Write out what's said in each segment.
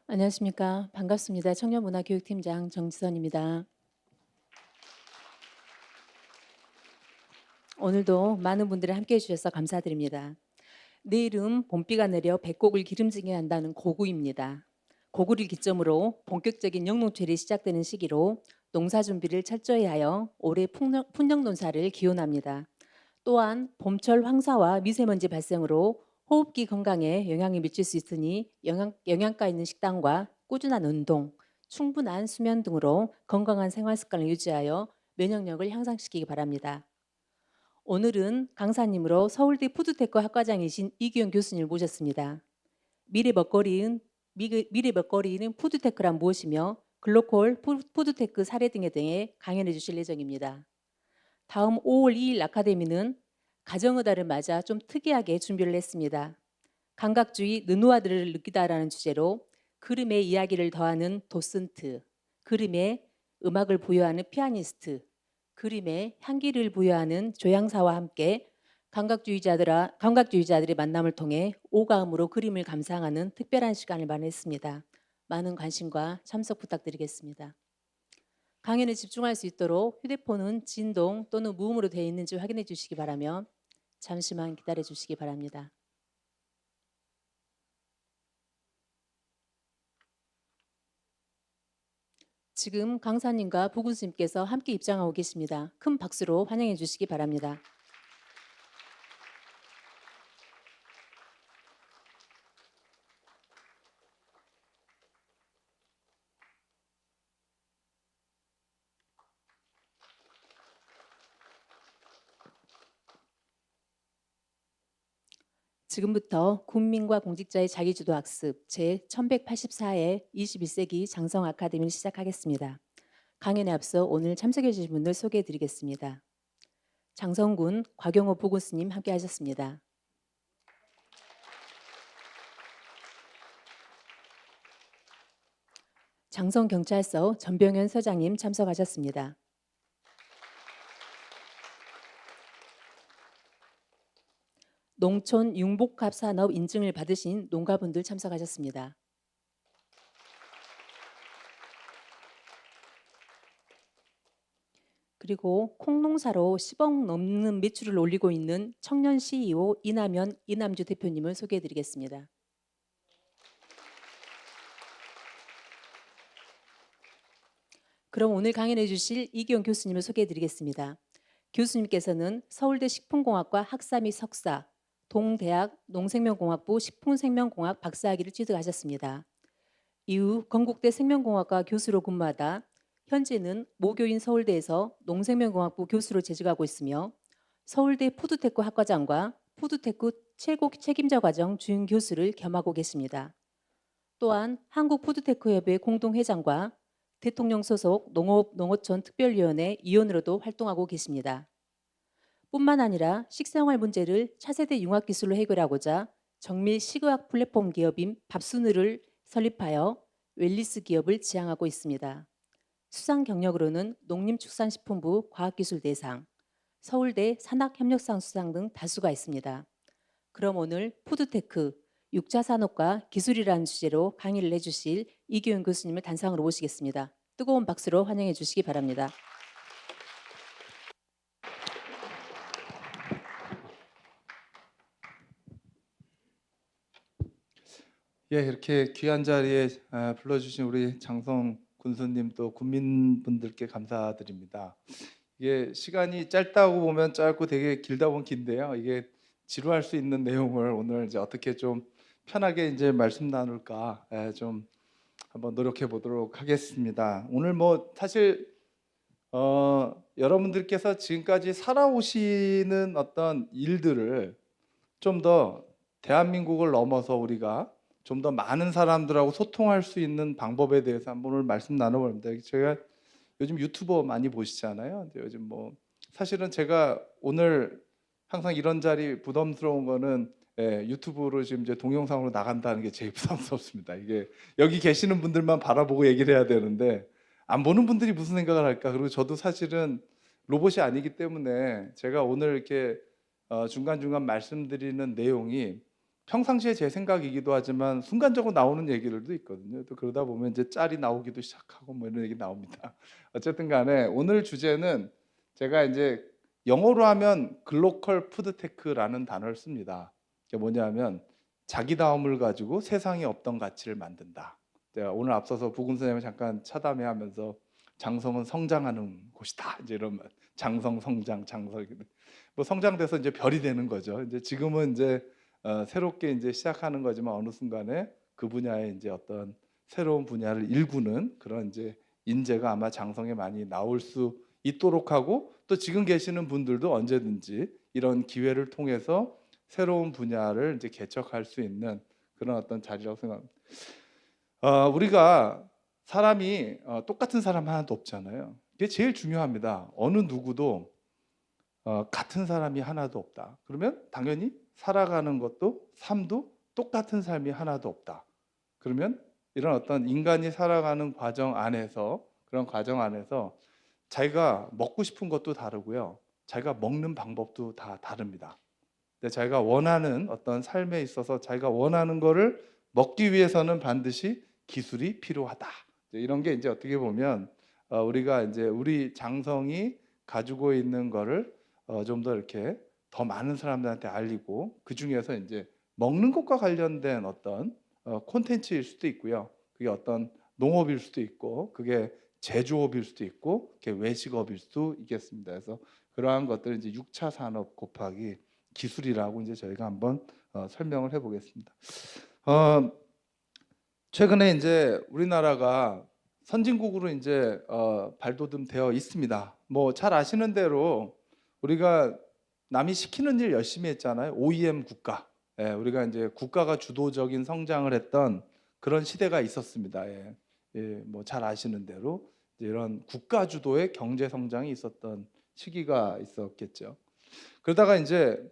안녕하십니까. 반갑습니다. 청년문화교육팀장 정지선입니다. 오늘도 많은 분들이 함께해 주셔서 감사드립니다. 내일은 봄비가 내려 배곡을 기름지게 한다는 고구입니다. 고구를 기점으로 본격적인 영농철이 시작되는 시기로 농사 준비를 철저히 하여 올해 풍년 농사를 기원합니다. 또한 봄철 황사와 미세먼지 발생으로 호흡기 건강에 영향을 미칠 수 있으니 영양가 있는 식단과 꾸준한 운동, 충분한 수면 등으로 건강한 생활 습관을 유지하여 면역력을 향상시키기 바랍니다. 오늘은 강사님으로 서울대 푸드테크 학과장이신 이규영 교수님을 모셨습니다. 미래 먹거리는 푸드테크란 무엇이며 글로컬 푸드테크 사례 등에 대해 강연해 주실 예정입니다. 다음 5월 2일 아카데미는 가정의 달을 맞아 좀 특이하게 준비를 했습니다. 감각주의 느누아들을 느끼다라는 주제로 그림에 이야기를 더하는 도슨트, 그림에 음악을 부여하는 피아니스트, 그림에 향기를 부여하는 조향사와 함께 감각주의자들의 만남을 통해 오감으로 그림을 감상하는 특별한 시간을 마련했습니다. 많은 관심과 참석 부탁드리겠습니다. 강연에 집중할 수 있도록 휴대폰은 진동 또는 무음으로 되어 있는지 확인해 주시기 바라며 잠시만 기다려 주시기 바랍니다. 지금 강사님과 부군수님께서 함께 입장하고 계십니다. 큰 박수로 환영해 주시기 바랍니다. 지금부터 국민과 공직자의 자기주도 학습 제1184회 21세기 장성 아카데미를 시작하겠습니다. 강연에 앞서 오늘 참석해 주신 분들 소개해 드리겠습니다. 장성군 곽영호 부군수님 함께 하셨습니다. 장성경찰서 전병현 서장님 참석하셨습니다. 농촌 융복합 산업 인증을 받으신 농가분들 참석하셨습니다. 그리고 콩농사로 10억 넘는 매출을 올리고 있는 청년 CEO 이남현 이남주 대표님을 소개해 드리겠습니다. 그럼 오늘 강연해 주실 이기영 교수님을 소개해 드리겠습니다. 교수님께서는 서울대 식품공학과 학사 및 석사, 동대학 농생명공학부 식품생명공학 박사학위를 취득하셨습니다. 이후 건국대 생명공학과 교수로 근무하다 현재는 모교인 서울대에서 농생명공학부 교수로 재직하고 있으며 서울대 푸드테크 학과장과 푸드테크 최고 책임자 과정 주임 교수를 겸하고 계십니다. 또한 한국푸드테크협회 공동회장과 대통령 소속 농어촌 특별위원회 위원으로도 활동하고 계십니다. 뿐만 아니라 식생활 문제를 차세대 융합기술로 해결하고자 정밀 식의학 플랫폼 기업인 밥순으를 설립하여 웰리스 기업을 지향하고 있습니다. 수상 경력으로는 농림축산식품부 과학기술대상, 서울대 산학협력상 수상 등 다수가 있습니다. 그럼 오늘 푸드테크, 육자산업과 기술이라는 주제로 강의를 해주실 이규영 교수님을 단상으로 모시겠습니다. 뜨거운 박수로 환영해 주시기 바랍니다. 예, 이렇게 귀한 자리에 불러주신 우리 장성 군수님 또 국민분들께 감사드립니다. 이게 시간이 짧다고 보면 짧고 되게 길다 보면 긴데요. 이게 지루할 수 있는 내용을 오늘 이제 어떻게 좀 편하게 이제 말씀 나눌까 좀 한번 노력해 보도록 하겠습니다. 오늘 뭐 사실 여러분들께서 지금까지 살아오시는 어떤 일들을 좀 더 대한민국을 넘어서 우리가 좀 더 많은 사람들하고 소통할 수 있는 방법에 대해서 한번 오늘 말씀 나눠봅니다. 제가 요즘 유튜버 많이 보시잖아요. 근데 요즘 뭐 사실은 제가 오늘 항상 이런 자리 부담스러운 거는 유튜브로 지금 이제 동영상으로 나간다는 게 제일 부담스럽습니다. 이게 여기 계시는 분들만 바라보고 얘기를 해야 되는데 안 보는 분들이 무슨 생각을 할까? 그리고 저도 사실은 로봇이 아니기 때문에 제가 오늘 이렇게 중간중간 말씀드리는 내용이 평상시에 제 생각이기도 하지만 순간적으로 나오는 얘기들도 있거든요. 또 그러다 보면 이제 짤이 나오기도 시작하고 뭐 이런 얘기 나옵니다. 어쨌든 간에 오늘 주제는 제가 이제 영어로 하면 글로컬 푸드테크라는 단어를 씁니다. 그게 뭐냐면 자기다움을 가지고 세상에 없던 가치를 만든다. 제가 오늘 앞서서 부금 선생님을 잠깐 차담회하면서 장성은 성장하는 곳이다. 이제 이런 말. 장성 성장 장성 뭐 성장돼서 이제 별이 되는 거죠. 이제 지금은 이제 새롭게 이제 시작하는 거지만 어느 순간에 그 분야에 이제 어떤 새로운 분야를 일구는 그런 이제 인재가 아마 장성에 많이 나올 수 있도록 하고 또 지금 계시는 분들도 언제든지 이런 기회를 통해서 새로운 분야를 이제 개척할 수 있는 그런 어떤 자리라고 생각합니다. 우리가 사람이 똑같은 사람 하나도 없잖아요. 이게 제일 중요합니다. 어느 누구도 같은 사람이 하나도 없다. 그러면 당연히 살아가는 것도 삶도 똑같은 삶이 하나도 없다. 그러면 이런 어떤 인간이 살아가는 과정 안에서 그런 과정 안에서 자기가 먹고 싶은 것도 다르고요. 자기가 먹는 방법도 다 다릅니다. 근데 자기가 원하는 어떤 삶에 있어서 자기가 원하는 거를 먹기 위해서는 반드시 기술이 필요하다. 이런 게 이제 어떻게 보면 우리가 이제 우리 장성이 가지고 있는 거를 좀 더 이렇게 더 많은 사람들한테 알리고 그 중에서 이제 먹는 것과 관련된 어떤 콘텐츠일 수도 있고요. 그게 어떤 농업일 수도 있고 그게 제조업일 수도 있고 그게 외식업일 수도 있겠습니다. 그래서 그러한 것들을 이제 6차 산업 곱하기 기술이라고 이제 저희가 한번 설명을 해보겠습니다. 최근에 이제 우리나라가 선진국으로 이제 발돋움되어 있습니다. 뭐 잘 아시는 대로 우리가 남이 시키는 일 열심히 했잖아요. OEM 국가. 예, 우리가 이제 국가가 주도적인 성장을 했던 그런 시대가 있었습니다. 예, 뭐 잘 아시는 대로 이런 국가 주도의 경제 성장이 있었던 시기가 있었겠죠. 그러다가 이제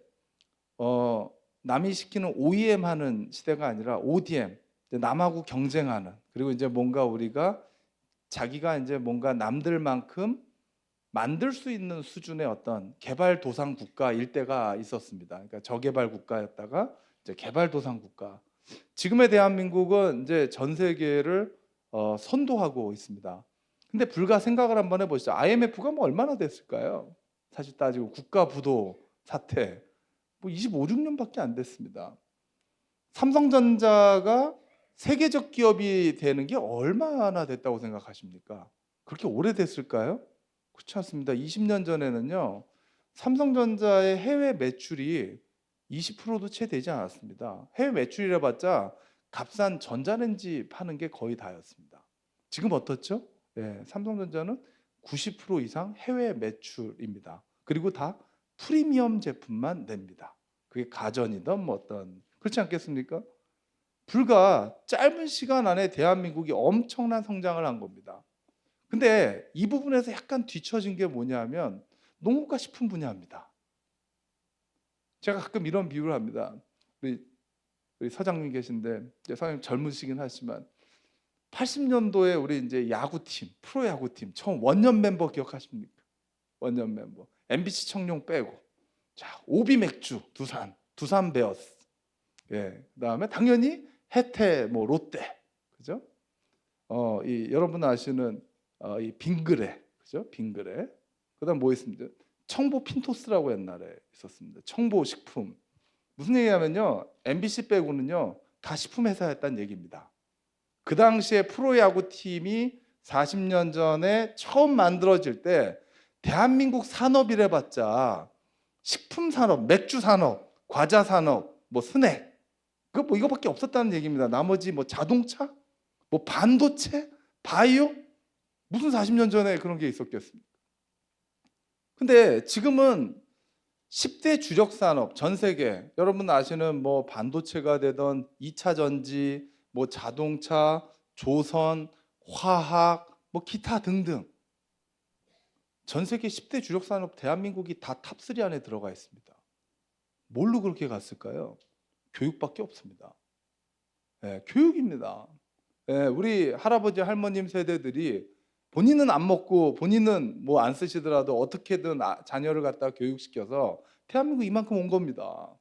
남이 시키는 OEM 하는 시대가 아니라 ODM, 남하고 경쟁하는 그리고 이제 뭔가 우리가 자기가 이제 뭔가 남들만큼 만들 수 있는 수준의 어떤 개발도상 국가일 때가 있었습니다. 그러니까 저개발 국가였다가 이제 개발도상 국가. 지금의 대한민국은 이제 전 세계를 선도하고 있습니다. 근데 불과 생각을 한번 해보시죠. IMF가 뭐 얼마나 됐을까요? 사실 따지고 국가 부도 사태 뭐 25, 6년밖에 안 됐습니다. 삼성전자가 세계적 기업이 되는 게 얼마나 됐다고 생각하십니까? 그렇게 오래됐을까요? 그렇지 않습니다. 20년 전에는요. 삼성전자의 해외 매출이 20%도 채 되지 않았습니다. 해외 매출이라 봤자 값싼 전자레인지 파는 게 거의 다였습니다. 지금 어떻죠? 예, 삼성전자는 90% 이상 해외 매출입니다. 그리고 다 프리미엄 제품만 냅니다. 그게 가전이든 뭐 어떤 그렇지 않겠습니까? 불과 짧은 시간 안에 대한민국이 엄청난 성장을 한 겁니다. 근데 이 부분에서 약간 뒤처진 게 뭐냐면 농업과 식품 분야입니다. 제가 가끔 이런 비유를 합니다. 우리 서장님 계신데 이제 서장님 젊으시긴 하지만 80년도에 우리 이제 야구팀, 프로야구팀 처음 원년 멤버 기억하십니까? 원년 멤버. MBC 청룡 빼고. 자, 오비 맥주, 두산 베어스. 예. 그다음에 당연히 해태 뭐 롯데. 그죠? 여러분 아시는 이 빙그레. 그죠? 빙그레. 그다음 뭐 있습니다? 청보 핀토스라고 옛날에 있었습니다. 청보 식품. 무슨 얘기냐면요. MBC 빼고는요. 다 식품 회사였다는 얘기입니다. 그 당시에 프로야구 팀이 40년 전에 처음 만들어질 때 대한민국 산업이래 봤자 식품 산업, 맥주 산업, 과자 산업, 뭐 스낵 뭐 이거밖에 없었다는 얘기입니다. 나머지 뭐 자동차, 뭐 반도체, 바이오 무슨 40년 전에 그런 게 있었겠습니까? 근데 지금은 10대 주력 산업 전 세계 여러분 아시는 뭐 반도체가 되던 2차 전지, 뭐 자동차, 조선, 화학, 뭐 기타 등등 전 세계 10대 주력 산업 대한민국이 다 탑3 안에 들어가 있습니다. 뭘로 그렇게 갔을까요? 교육밖에 없습니다. 예, 교육입니다. 예, 우리 할아버지 할머님 세대들이 본인은 안 먹고 본인은 뭐 안 쓰시더라도 어떻게든 자녀를 갖다 교육시켜서 대한민국 이만큼 온 겁니다.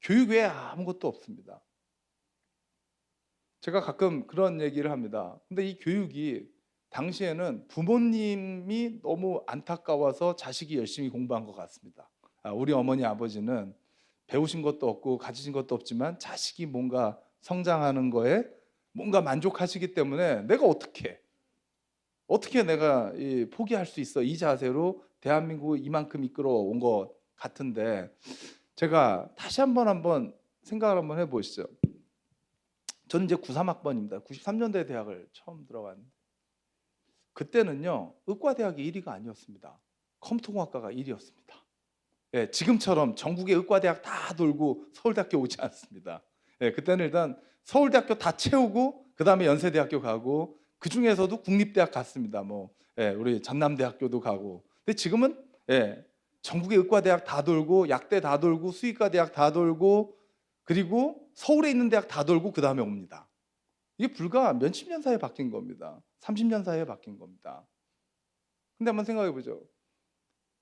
교육 외에 아무것도 없습니다. 제가 가끔 그런 얘기를 합니다. 근데 이 교육이 당시에는 부모님이 너무 안타까워서 자식이 열심히 공부한 것 같습니다. 우리 어머니 아버지는 배우신 것도 없고 가지신 것도 없지만 자식이 뭔가 성장하는 거에 뭔가 만족하시기 때문에 내가 어떻게 내가 포기할 수 있어, 이 자세로 대한민국을 이만큼 이끌어 온 것 같은데, 제가 다시 한번 생각을 한번 해보시죠. 저는 이제 93학번입니다. 93년도에 대학을 처음 들어갔는데, 그때는요 의과대학이 1위가 아니었습니다. 컴퓨터공학과가 1위였습니다. 예, 지금처럼 전국의 의과대학 다 돌고 서울대학교 오지 않습니다. 예, 그때는 일단 서울대학교 다 채우고 그 다음에 연세대학교 가고, 그 중에서도 국립대학 갔습니다. 예, 우리 전남대학교도 가고. 근데 지금은 전국의 의과대학 다 돌고 약대 다 돌고 수의과대학 다 돌고 그리고 서울에 있는 대학 다 돌고 그 다음에 옵니다. 이게 불과 몇십 년 사이에 바뀐 겁니다. 30년 사이에 바뀐 겁니다. 근데 한번 생각해 보죠.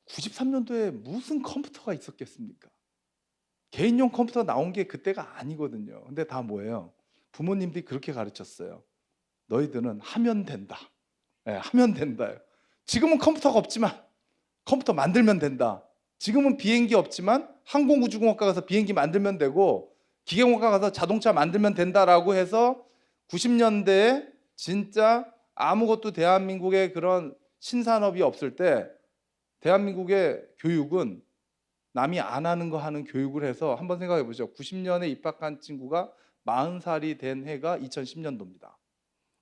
93년도에 무슨 컴퓨터가 있었겠습니까? 개인용 컴퓨터 나온 게 그때가 아니거든요. 근데 다 뭐예요? 부모님들이 그렇게 가르쳤어요. 너희들은 하면 된다. 하면 된다. 지금은 컴퓨터가 없지만 컴퓨터 만들면 된다. 지금은 비행기 없지만 항공우주공학과 가서 비행기 만들면 되고 기계공학과 가서 자동차 만들면 된다라고 해서 90년대에 진짜 아무것도 대한민국에 그런 신산업이 없을 때 대한민국의 교육은 남이 안 하는 거 하는 교육을 해서, 한번 생각해 보죠. 90년에 입학한 친구가 40살이 된 해가 2010년도입니다.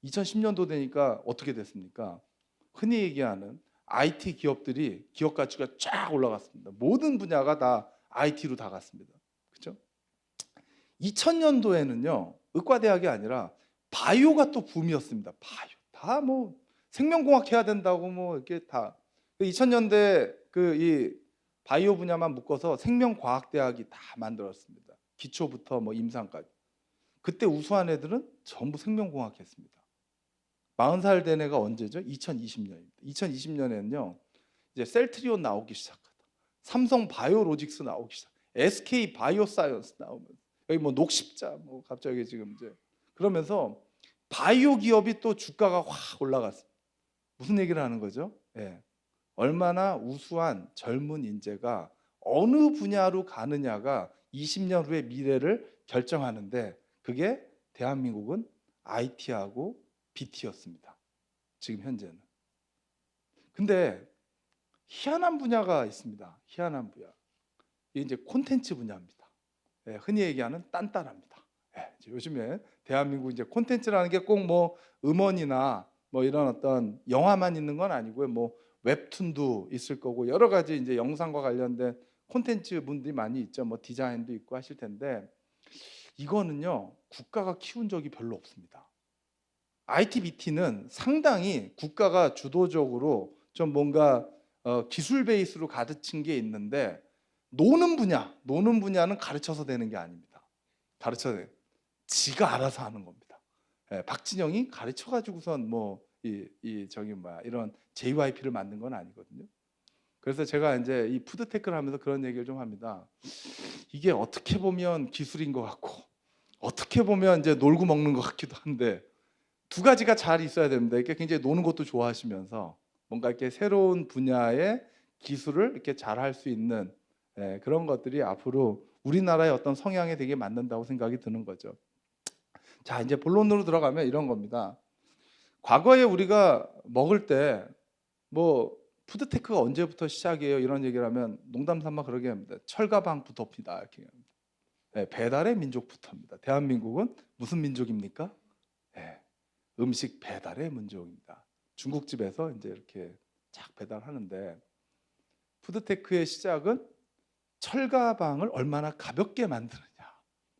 2010년도 되니까 어떻게 됐습니까? 흔히 얘기하는 IT 기업들이 기업 가치가 쫙 올라갔습니다. 모든 분야가 다 IT로 다 갔습니다. 그렇죠? 2000년도에는요 의과대학이 아니라 바이오가 또 붐이었습니다. 바이오 다 생명공학 해야 된다고 이렇게 다 2000년대 이 바이오 분야만 묶어서 생명과학대학이 다 만들었습니다. 기초부터 임상까지. 그때 우수한 애들은 전부 생명공학 했습니다. 40살 된 애가 언제죠? 2020년입니다. 2020년에는요 이제 셀트리온 나오기 시작하다. 삼성 바이오로직스 나오기 시작. SK 바이오사이언스 나오면서 여기 녹십자 갑자기 지금 이제 그러면서 바이오 기업이 또 주가가 확 올라갔습니다. 무슨 얘기를 하는 거죠? 얼마나 우수한 젊은 인재가 어느 분야로 가느냐가 20년 후의 미래를 결정하는데, 그게 대한민국은 IT하고 BT였습니다. 지금 현재는. 근데 희한한 분야가 있습니다. 희한한 분야. 이게 이제 콘텐츠 분야입니다. 흔히 얘기하는 딴따라입니다. 요즘에 대한민국 이제 콘텐츠라는 게 꼭 음원이나 이런 어떤 영화만 있는 건 아니고요. 웹툰도 있을 거고 여러 가지 이제 영상과 관련된 콘텐츠 분들이 많이 있죠. 디자인도 있고 하실 텐데, 이거는요 국가가 키운 적이 별로 없습니다. IT, BT는 상당히 국가가 주도적으로 좀 뭔가 기술 베이스로 가르친 게 있는데, 노는 분야는 가르쳐서 되는 게 아닙니다. 가르쳐서 지가 알아서 하는 겁니다. 박진영이 가르쳐 가지고선 이런 JYP를 만든 건 아니거든요. 그래서 제가 이제 이 푸드테크를 하면서 그런 얘기를 좀 합니다. 이게 어떻게 보면 기술인 것 같고 어떻게 보면 이제 놀고 먹는 것 같기도 한데, 두 가지가 잘 있어야 됩니다. 이렇게 굉장히 노는 것도 좋아하시면서 뭔가 이렇게 새로운 분야의 기술을 이렇게 잘 할 수 있는 그런 것들이 앞으로 우리나라의 어떤 성향에 되게 맞는다고 생각이 드는 거죠. 자, 이제 본론으로 들어가면 이런 겁니다. 과거에 우리가 먹을 때 푸드테크가 언제부터 시작이에요? 이런 얘기를 하면 농담삼아 그러게 합니다. 철가방부터입니다. 이렇게 합니다. 배달의 민족부터입니다. 대한민국은 무슨 민족입니까? 음식 배달의 민족입니다. 중국집에서 이제 이렇게 쫙 배달하는데, 푸드테크의 시작은 철가방을 얼마나 가볍게 만드느냐.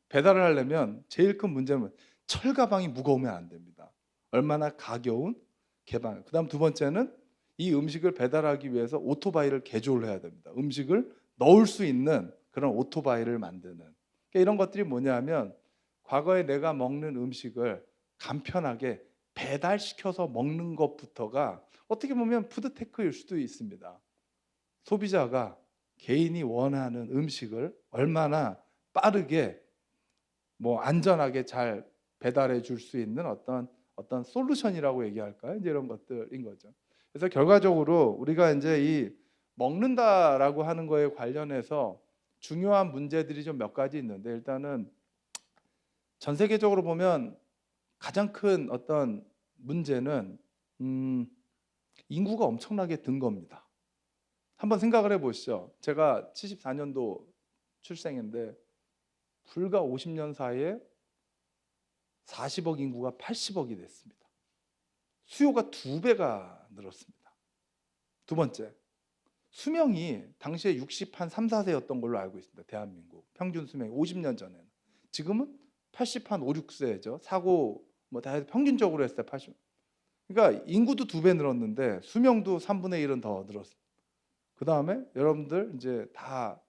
배달을 하려면 제일 큰 문제는 철가방이 무거우면 안 됩니다. 얼마나 가벼운 개방. 그다음 두 번째는 이 음식을 배달하기 위해서 오토바이를 개조를 해야 됩니다. 음식을 넣을 수 있는 그런 오토바이를 만드는. 그러니까 이런 것들이 뭐냐면, 과거에 내가 먹는 음식을 간편하게 배달시켜서 먹는 것부터가 어떻게 보면 푸드테크일 수도 있습니다. 소비자가 개인이 원하는 음식을 얼마나 빠르게 뭐 안전하게 잘 배달해 줄 수 있는 어떤 솔루션이라고 얘기할까요? 이제 이런 것들인 거죠. 그래서 결과적으로 우리가 이제 이 먹는다라고 하는 거에 관련해서 중요한 문제들이 좀 몇 가지 있는데, 일단은 전 세계적으로 보면 가장 큰 어떤 문제는 인구가 엄청나게 든 겁니다. 한번 생각을 해보시죠. 제가 74년도 출생인데 불과 50년 사이에 40억 인구가 80억이 됐습니다. 수요가 2배가 늘었습니다. 두 번째, 수명이 당시에 60한 3, 4세였던 걸로 알고 있습니다. 대한민국 평균 수명이 50년 전에는. 지금은 80한 5, 6세죠. 사고 뭐 다 해서 평균적으로 했을 때 80. 그러니까 인구도 2배 늘었는데 수명도 3분의 1은 더 늘었습니다. 그 다음에 여러분들 이제 다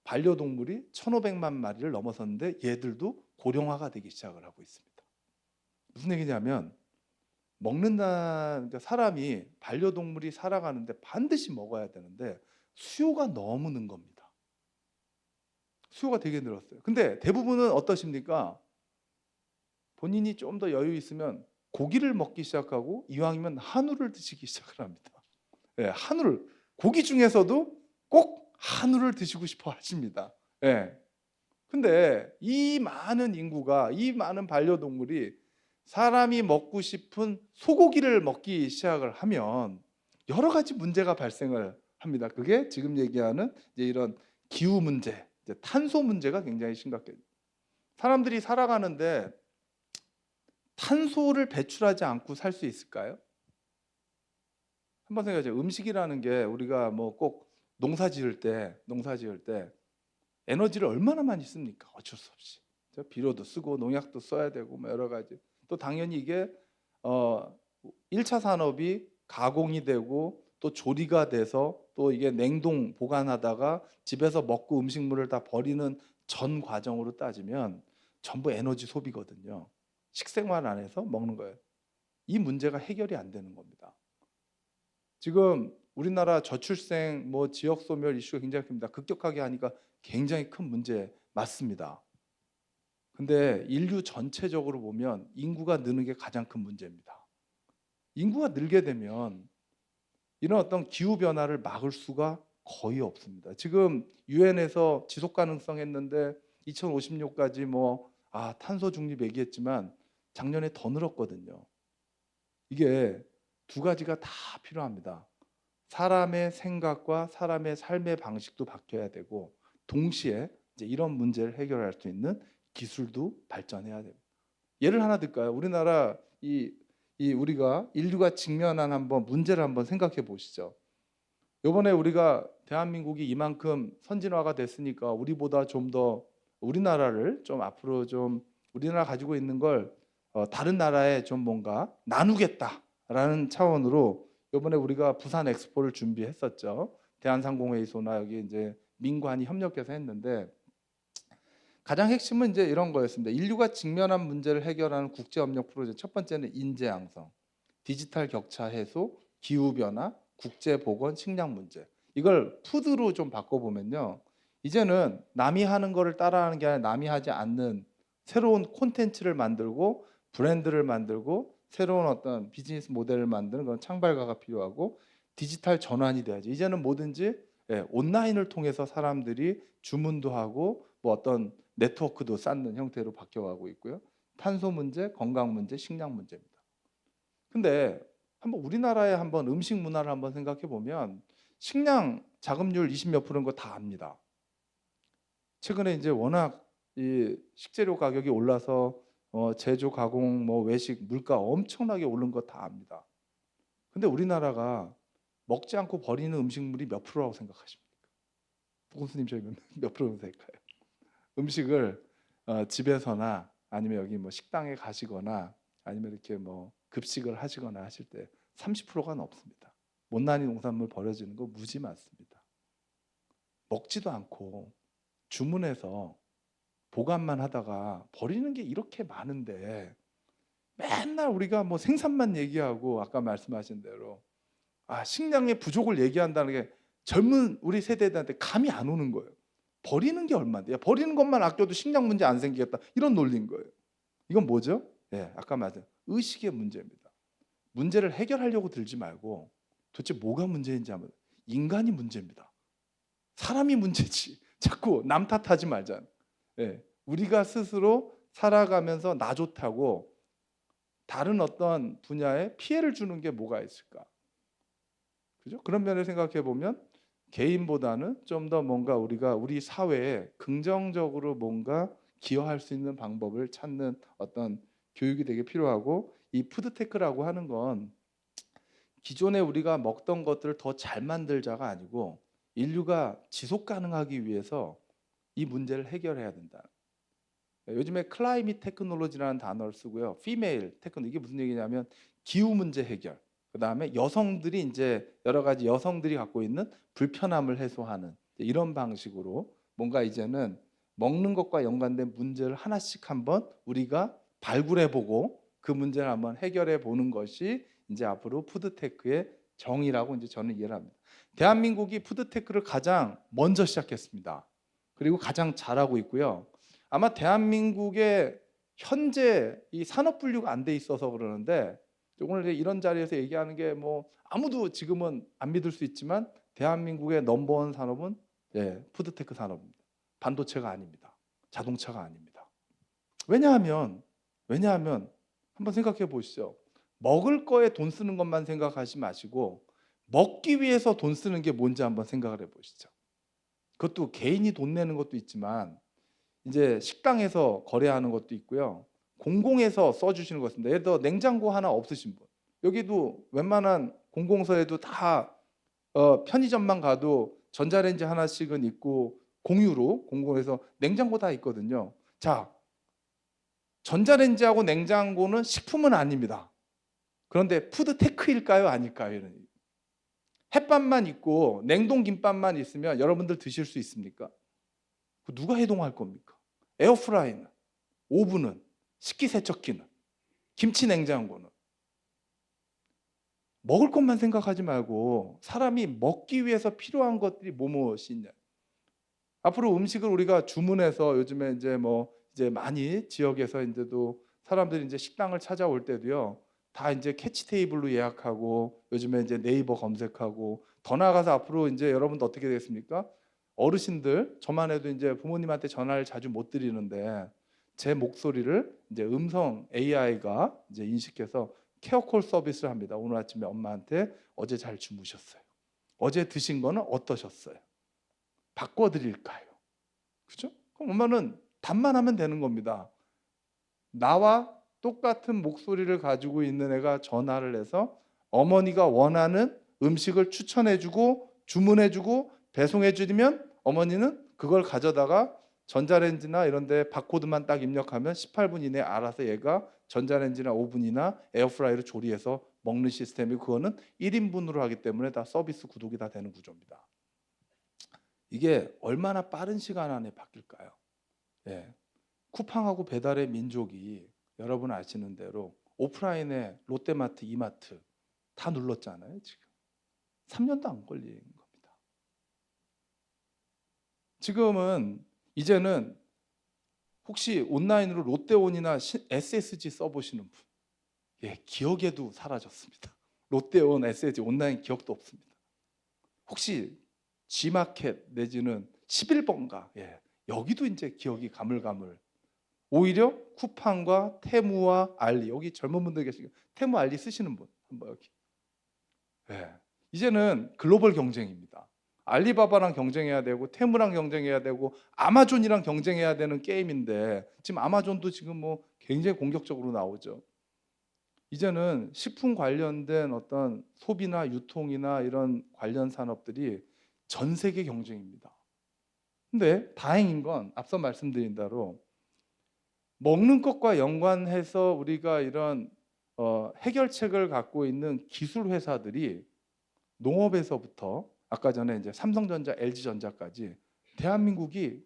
반려동물이 1,500만 마리를 넘어섰는데 얘들도 고령화가 되기 시작을 하고 있습니다. 무슨 얘기냐면 그러니까 사람이 반려동물이 살아가는데 반드시 먹어야 되는데 수요가 너무 는 겁니다. 수요가 되게 늘었어요. 근데 대부분은 어떠십니까? 본인이 좀 더 여유 있으면 고기를 먹기 시작하고 이왕이면 한우를 드시기 시작을 합니다. 예, 한우를 고기 중에서도 꼭 한우를 드시고 싶어 하십니다. 예. 근데 이 많은 인구가, 이 많은 반려동물이 사람이 먹고 싶은 소고기를 먹기 시작을 하면 여러 가지 문제가 발생을 합니다. 그게 지금 얘기하는 이제 이런 기후 문제, 이제 탄소 문제가 굉장히 심각해요. 사람들이 살아가는데 탄소를 배출하지 않고 살 수 있을까요? 한번 생각해보세요. 음식이라는 게 우리가 뭐 꼭 농사 지을 때 에너지를 얼마나 많이 씁니까? 어쩔 수 없이. 비료도 쓰고 농약도 써야 되고 뭐 여러 가지. 또 당연히 이게 1차 산업이 가공이 되고 또 조리가 돼서 또 이게 냉동 보관하다가 집에서 먹고 음식물을 다 버리는 전 과정으로 따지면 전부 에너지 소비거든요. 식생활 안에서 먹는 거예요. 이 문제가 해결이 안 되는 겁니다. 지금 우리나라 저출생, 뭐 지역 소멸 이슈가 굉장히 큽니다. 급격하게 하니까 굉장히 큰 문제 맞습니다. 근데 인류 전체적으로 보면 인구가 느는 게 가장 큰 문제입니다. 인구가 늘게 되면 이런 어떤 기후 변화를 막을 수가 거의 없습니다. 지금 유엔에서 지속 가능성 했는데 2050년까지 탄소 중립 얘기했지만 작년에 더 늘었거든요. 이게 두 가지가 다 필요합니다. 사람의 생각과 사람의 삶의 방식도 바뀌어야 되고 동시에 이제 이런 문제를 해결할 수 있는 기술도 발전해야 됩니다. 예를 하나 들까요? 우리나라 우리가 인류가 직면한 문제를 한번 생각해 보시죠. 이번에 우리가 대한민국이 이만큼 선진화가 됐으니까 우리보다 좀 더 우리나라를 좀 앞으로 좀 우리나라 가지고 있는 걸 다른 나라에 좀 뭔가 나누겠다라는 차원으로 이번에 우리가 부산 엑스포를 준비했었죠. 대한상공회의소나 여기 이제 민관이 협력해서 했는데 가장 핵심은 이제 이런 거였습니다. 인류가 직면한 문제를 해결하는 국제협력 프로젝트 첫 번째는 인재 양성, 디지털 격차 해소, 기후 변화, 국제 보건, 식량 문제. 이걸 푸드로 좀 바꿔보면요. 이제는 남이 하는 거를 따라하는 게 아니라 남이 하지 않는 새로운 콘텐츠를 만들고 브랜드를 만들고 새로운 어떤 비즈니스 모델을 만드는 그런 창발가가 필요하고 디지털 전환이 돼야죠. 이제는 뭐든지 온라인을 통해서 사람들이 주문도 하고 뭐 어떤 네트워크도 쌓는 형태로 바뀌어가고 있고요. 탄소 문제, 건강 문제, 식량 문제입니다. 근데 한번 우리나라의 음식 문화를 한번 생각해 보면 식량 자급률 20몇 %인 거 다 압니다. 최근에 이제 워낙 이 식재료 가격이 올라서 제조, 가공, 외식, 물가 엄청나게 오른 거 다 압니다. 근데 우리나라가 먹지 않고 버리는 음식물이 몇 프로라고 생각하십니까? 부군수님 저희 몇 프로 될까요? 음식을 집에서나 아니면 여기 식당에 가시거나 아니면 이렇게 급식을 하시거나 하실 때 30%가 넘습니다. 못난이 농산물 버려지는 거 무지 많습니다. 먹지도 않고 주문해서 보관만 하다가 버리는 게 이렇게 많은데 맨날 우리가 생산만 얘기하고 아까 말씀하신 대로 식량의 부족을 얘기한다는 게 젊은 우리 세대들한테 감이 안 오는 거예요. 버리는 게 얼마인데? 야, 버리는 것만 아껴도 식량 문제 안 생기겠다. 이런 논리인 거예요. 이건 뭐죠? 예, 아까 말한 의식의 문제입니다. 문제를 해결하려고 들지 말고 도대체 뭐가 문제인지 한번 인간이 문제입니다. 사람이 문제지. 자꾸 남 탓하지 말자. 예, 우리가 스스로 살아가면서 나 좋다고 다른 어떤 분야에 피해를 주는 게 뭐가 있을까? 그죠? 그런 면을 생각해 보면 개인보다는 좀 더 뭔가 우리가 우리 사회에 긍정적으로 뭔가 기여할 수 있는 방법을 찾는 어떤 교육이 되게 필요하고, 이 푸드테크라고 하는 건 기존에 우리가 먹던 것들을 더 잘 만들자가 아니고 인류가 지속 가능하기 위해서 이 문제를 해결해야 된다. 요즘에 클라이밋 테크놀로지라는 단어를 쓰고요. 피메일 테크놀로지, 이게 무슨 얘기냐면 기후 문제 해결. 그다음에 여성들이 이제 여러 가지 여성들이 갖고 있는 불편함을 해소하는 이런 방식으로 뭔가 이제는 먹는 것과 연관된 문제를 하나씩 한번 우리가 발굴해 보고 그 문제를 한번 해결해 보는 것이 이제 앞으로 푸드테크의 정의라고 이제 저는 이해를 합니다. 대한민국이 푸드테크를 가장 먼저 시작했습니다. 그리고 가장 잘하고 있고요. 아마 대한민국의 현재 이 산업 분류가 안 돼 있어서 그러는데, 오늘 이런 자리에서 얘기하는 게 뭐 아무도 지금은 안 믿을 수 있지만 대한민국의 넘버원 산업은 푸드테크 산업입니다. 반도체가 아닙니다. 자동차가 아닙니다. 왜냐하면 한번 생각해 보시죠. 먹을 거에 돈 쓰는 것만 생각하지 마시고 먹기 위해서 돈 쓰는 게 뭔지 한번 생각을 해 보시죠. 그것도 개인이 돈 내는 것도 있지만 이제 식당에서 거래하는 것도 있고요. 공공에서 써주시는 것 같습니다. 예를 들어 냉장고 하나 없으신 분, 여기도 웬만한 공공서에도 다 편의점만 가도 전자레인지 하나씩은 있고 공유로 공공에서 냉장고 다 있거든요. 자, 전자레인지하고 냉장고는 식품은 아닙니다. 그런데 푸드테크일까요? 아닐까요? 이런 얘기. 햇반만 있고 냉동 김밥만 있으면 여러분들 드실 수 있습니까? 누가 해동할 겁니까? 에어프라이는, 오븐은, 식기세척기는, 김치 냉장고는. 먹을 것만 생각하지 말고 사람이 먹기 위해서 필요한 것들이 무엇이 있냐. 앞으로 음식을 우리가 주문해서 요즘에 이제 많이 지역에서 이제도 사람들이 이제 식당을 찾아올 때도요. 다 이제 캐치 테이블로 예약하고 요즘에 이제 네이버 검색하고, 더 나아가서 앞으로 이제 여러분도 어떻게 되겠습니까? 어르신들, 저만 해도 이제 부모님한테 전화를 자주 못 드리는데 제 목소리를 이제 음성 AI가 이제 인식해서 케어콜 서비스를 합니다. 오늘 아침에 엄마한테 어제 잘 주무셨어요. 어제 드신 거는 어떠셨어요? 바꿔드릴까요? 그죠? 그럼 엄마는 답만 하면 되는 겁니다. 나와 똑같은 목소리를 가지고 있는 애가 전화를 해서 어머니가 원하는 음식을 추천해주고 주문해주고 배송해주면 어머니는 그걸 가져다가 전자레인지나 이런 데 바코드만 딱 입력하면 18분 이내에 알아서 얘가 전자레인지나 오븐이나 에어프라이로 조리해서 먹는 시스템이고, 그거는 1인분으로 하기 때문에 다 서비스 구독이 다 되는 구조입니다. 이게 얼마나 빠른 시간 안에 바뀔까요? 예. 쿠팡하고 배달의 민족이 여러분 아시는 대로 오프라인에 롯데마트, 이마트 다 눌렀잖아요. 지금 3년도 안 걸린 겁니다. 지금은 이제는 혹시 온라인으로 롯데온이나 SSG 써보시는 분, 기억에도 사라졌습니다. 롯데온, SSG 온라인 기억도 없습니다. 혹시 G마켓 내지는 11번가, 여기도 이제 기억이 가물가물. 오히려 쿠팡과 테무와 알리, 여기 젊은 분들 계시고 테무 알리 쓰시는 분 한번 여기. 이제는 글로벌 경쟁입니다. 알리바바랑 경쟁해야 되고 테무랑 경쟁해야 되고 아마존이랑 경쟁해야 되는 게임인데, 지금 아마존도 지금 뭐 굉장히 공격적으로 나오죠. 이제는 식품 관련된 어떤 소비나 유통이나 이런 관련 산업들이 전 세계 경쟁입니다. 근데 다행인 건 앞서 말씀드린 대로 먹는 것과 연관해서 우리가 이런 해결책을 갖고 있는 기술 회사들이 농업에서부터 아까 전에 이제 삼성전자, LG전자까지 대한민국이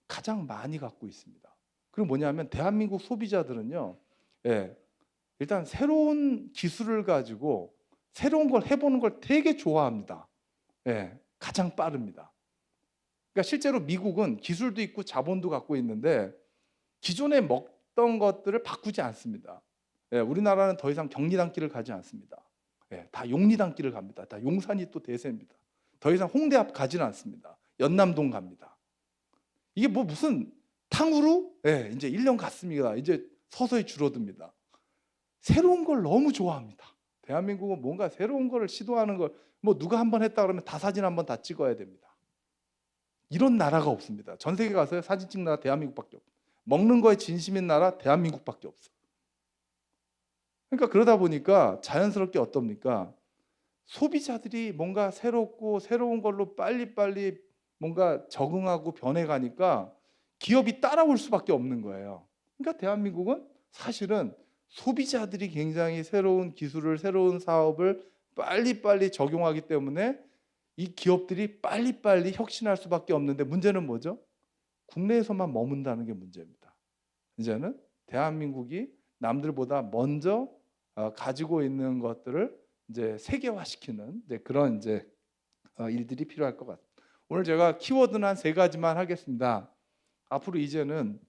가장 많이 갖고 있습니다. 그리고 뭐냐면 대한민국 소비자들은요, 일단 새로운 기술을 가지고 새로운 걸 해보는 걸 되게 좋아합니다. 가장 빠릅니다. 그러니까 실제로 미국은 기술도 있고 자본도 갖고 있는데 기존에 먹던 것들을 바꾸지 않습니다. 예, 우리나라는 더 이상 경리단길을 가지 않습니다. 예, 다 용리단길을 갑니다. 다 용산이 또 대세입니다. 더 이상 홍대 앞 가지는 않습니다. 연남동 갑니다. 이게 뭐 무슨 탕후루? 예, 이제 1년 갔습니다. 이제 서서히 줄어듭니다. 새로운 걸 너무 좋아합니다. 대한민국은 뭔가 새로운 걸 시도하는 걸 뭐 누가 한번 했다 그러면 다 사진 한번 다 찍어야 됩니다. 이런 나라가 없습니다. 전 세계 가서 사진 찍는 나라 대한민국밖에 없어요. 먹는 거에 진심인 나라 대한민국밖에 없어요. 그러니까 그러다 보니까 자연스럽게 어떻습니까? 소비자들이 뭔가 새롭고 새로운 걸로 빨리빨리 뭔가 적응하고 변해가니까 기업이 따라올 수밖에 없는 거예요. 그러니까 대한민국은 사실은 소비자들이 굉장히 새로운 기술을, 새로운 사업을 빨리빨리 적용하기 때문에 이 기업들이 빨리빨리 혁신할 수밖에 없는데 문제는 뭐죠? 국내에서만 머문다는 게 문제입니다. 이제는 대한민국이 남들보다 먼저 가지고 있는 것들을 이제 세계화시키는 그런 일들이 필요할 것 같습니다. 오늘 제가 키워드는 한 3가지만 하겠습니다. 앞으로 이제는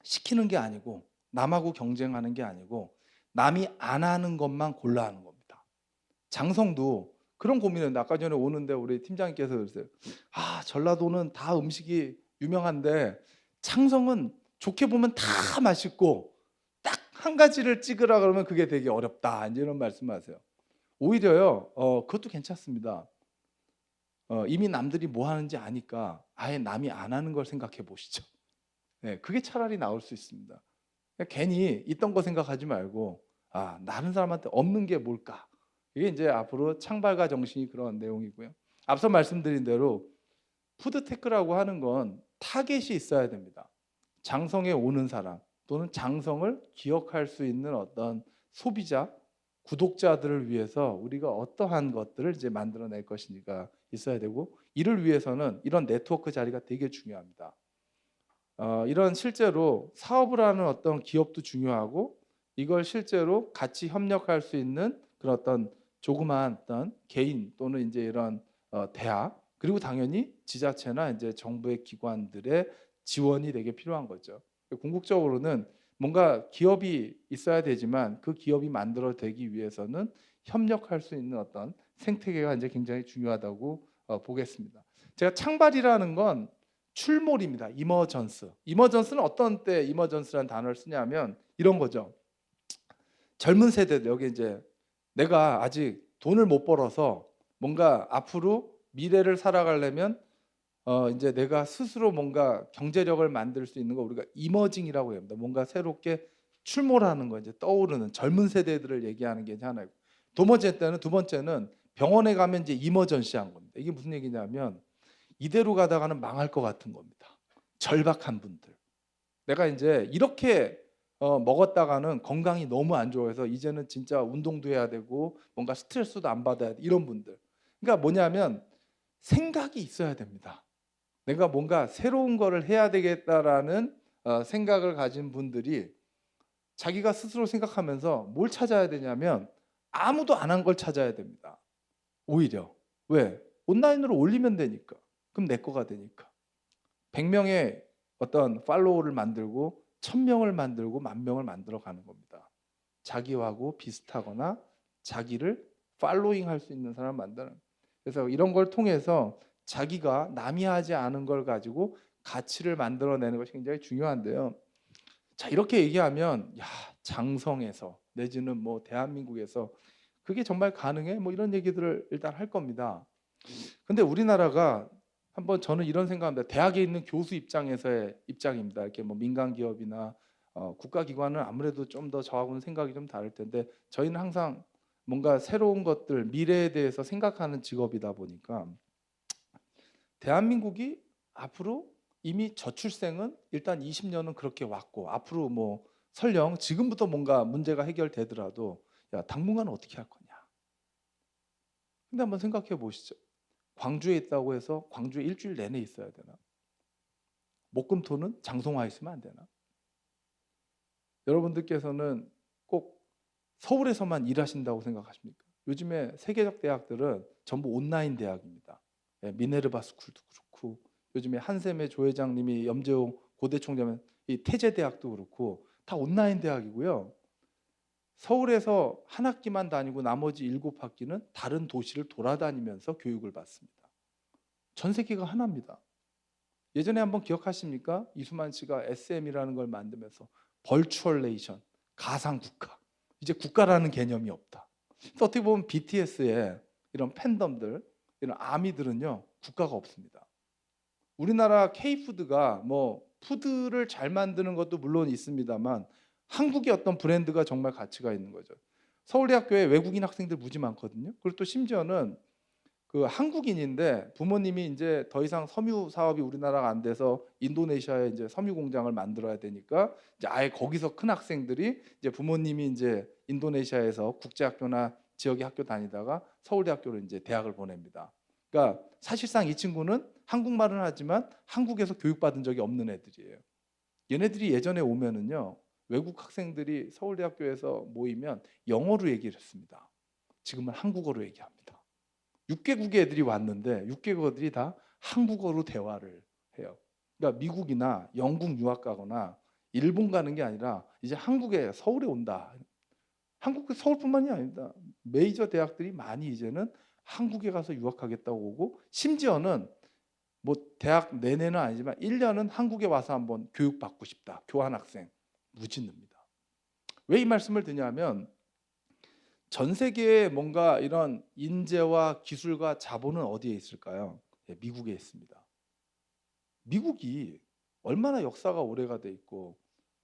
시키는 게 아니고 남하고 경쟁하는 게 아니고 남이 안 하는 것만 골라 하는 겁니다. 장성도 그런 고민을 아까 전에 오는데 우리 팀장님께서 그러세요. 전라도는 다 음식이 유명한데 창성은 좋게 보면 다 맛있고 딱 한 가지를 찍으라 그러면 그게 되게 어렵다. 이제 이런 말씀하세요. 오히려요, 그것도 괜찮습니다. 이미 남들이 뭐 하는지 아니까 아예 남이 안 하는 걸 생각해 보시죠. 네, 그게 차라리 나올 수 있습니다. 괜히 있던 거 생각하지 말고 다른 사람한테 없는 게 뭘까? 이게 이제 앞으로 창발가 정신이 그런 내용이고요. 앞서 말씀드린 대로 푸드테크라고 하는 건 타겟이 있어야 됩니다. 장성에 오는 사람 또는 장성을 기억할 수 있는 어떤 소비자, 구독자들을 위해서 우리가 어떠한 것들을 이제 만들어낼 것인지가 있어야 되고 이를 위해서는 이런 네트워크 자리가 되게 중요합니다. 이런 실제로 사업을 하는 어떤 기업도 중요하고 이걸 실제로 같이 협력할 수 있는 그런 어떤 조그마한 어떤 개인 또는 이제 이런 대학 그리고 당연히 지자체나 이제 정부의 기관들의 지원이 되게 필요한 거죠. 궁극적으로는 뭔가 기업이 있어야 되지만 그 기업이 만들어되기 위해서는 협력할 수 있는 어떤 생태계가 이제 굉장히 중요하다고 보겠습니다. 제가 창발이라는 건 출몰입니다. 이머전스. 이머전스는 어떤 때 이머전스라는 단어를 쓰냐면 이런 거죠. 젊은 세대들 여기 이제 내가 아직 돈을 못 벌어서 뭔가 앞으로 미래를 살아가려면 이제 내가 스스로 뭔가 경제력을 만들 수 있는 거 우리가 이머징이라고 합니다. 뭔가 새롭게 출몰하는 거 이제 떠오르는 젊은 세대들을 얘기하는 게 하나이고 두 번째는 병원에 가면 이제 이머전시한 겁니다. 이게 무슨 얘기냐면 이대로 가다가는 망할 것 같은 겁니다. 절박한 분들. 내가 이제 이렇게 먹었다가는 건강이 너무 안 좋아서 이제는 진짜 운동도 해야 되고 뭔가 스트레스도 안 받아야 돼. 이런 분들. 그러니까 뭐냐면 생각이 있어야 됩니다. 내가 뭔가 새로운 거를 해야 되겠다라는 생각을 가진 분들이 자기가 스스로 생각하면서 뭘 찾아야 되냐면 아무도 안 한 걸 찾아야 됩니다. 오히려. 왜? 온라인으로 올리면 되니까. 그럼 내 거가 되니까. 100명의 어떤 팔로워를 만들고 1000명을 만들고 10,000명을 만들어 가는 겁니다. 자기하고 비슷하거나 자기를 팔로잉 할 수 있는 사람을 만드는. 그래서 이런 걸 통해서 자기가 남이 하지 않은 걸 가지고 가치를 만들어내는 것이 굉장히 중요한데요. 자, 이렇게 얘기하면 장성에서 내지는 뭐 대한민국에서 그게 정말 가능해? 뭐 이런 얘기들을 일단 할 겁니다. 근데 우리나라가 한번 저는 이런 생각합니다. 대학에 있는 교수 입장에서의 입장입니다. 이렇게 뭐 민간 기업이나 국가기관은 아무래도 좀 더 저하고는 생각이 좀 다를 텐데 저희는 항상 뭔가 새로운 것들, 미래에 대해서 생각하는 직업이다 보니까 대한민국이 앞으로 이미 저출생은 일단 20년은 그렇게 왔고 앞으로 뭐 설령 지금부터 뭔가 문제가 해결되더라도 당분간 어떻게 할 거냐. 근데 한번 생각해 보시죠. 광주에 있다고 해서 광주에 일주일 내내 있어야 되나? 목금토는 장성화 있으면 안 되나? 여러분들께서는 꼭 서울에서만 일하신다고 생각하십니까? 요즘에 세계적 대학들은 전부 온라인 대학입니다. 미네르바 스쿨도 그렇고 요즘에 한샘의 조 회장님이 염재용 고대 총재면 이 태제대학도 그렇고 다 온라인 대학이고요. 서울에서 한 학기만 다니고 나머지 7학기는 다른 도시를 돌아다니면서 교육을 받습니다. 전 세계가 하나입니다. 예전에 한번 기억하십니까? 이수만 씨가 SM이라는 걸 만들면서 벌추얼 네이션, 가상 국가. 이제 국가라는 개념이 없다. 그래서 어떻게 보면 BTS의 이런 팬덤들, 이런 아미들은요, 국가가 없습니다. 우리나라 K푸드가 뭐 푸드를 잘 만드는 것도 물론 있습니다만 한국의 어떤 브랜드가 정말 가치가 있는 거죠. 서울대학교에 외국인 학생들 무지 많거든요. 그리고 또 심지어는 그 한국인인데 부모님이 이제 더 이상 섬유 사업이 우리나라가 안 돼서 인도네시아에 이제 섬유 공장을 만들어야 되니까 이제 아예 거기서 큰 학생들이 이제 부모님이 이제 인도네시아에서 국제학교나 지역의 학교 다니다가 서울대학교로 이제 대학을 보냅니다. 그러니까 사실상 이 친구는 한국말은 하지만 한국에서 교육받은 적이 없는 애들이에요. 얘네들이 예전에 오면은요, 외국 학생들이 서울대학교에서 모이면 영어로 얘기를 했습니다. 지금은 한국어로 얘기합니다. 6개국의 애들이 왔는데 6개국 애들이 다 한국어로 대화를 해요. 그러니까 미국이나 영국 유학 가거나 일본 가는 게 아니라 이제 한국에 서울에 온다. 한국 서울뿐만이 아닙니다. 메이저 대학들이 많이 이제는 한국에 가서 유학하겠다고 오고 심지어는 뭐 대학 내내는 아니지만 1년은 한국에 와서 한번 교육받고 싶다. 교환학생 무지 늡니다. 왜 이 말씀을 드냐면 전 세계에 뭔가 이런 인재와 기술과 자본은 어디에 있을까요? 예, 미국에 있습니다. 미국이 얼마나 역사가 오래가 돼 있고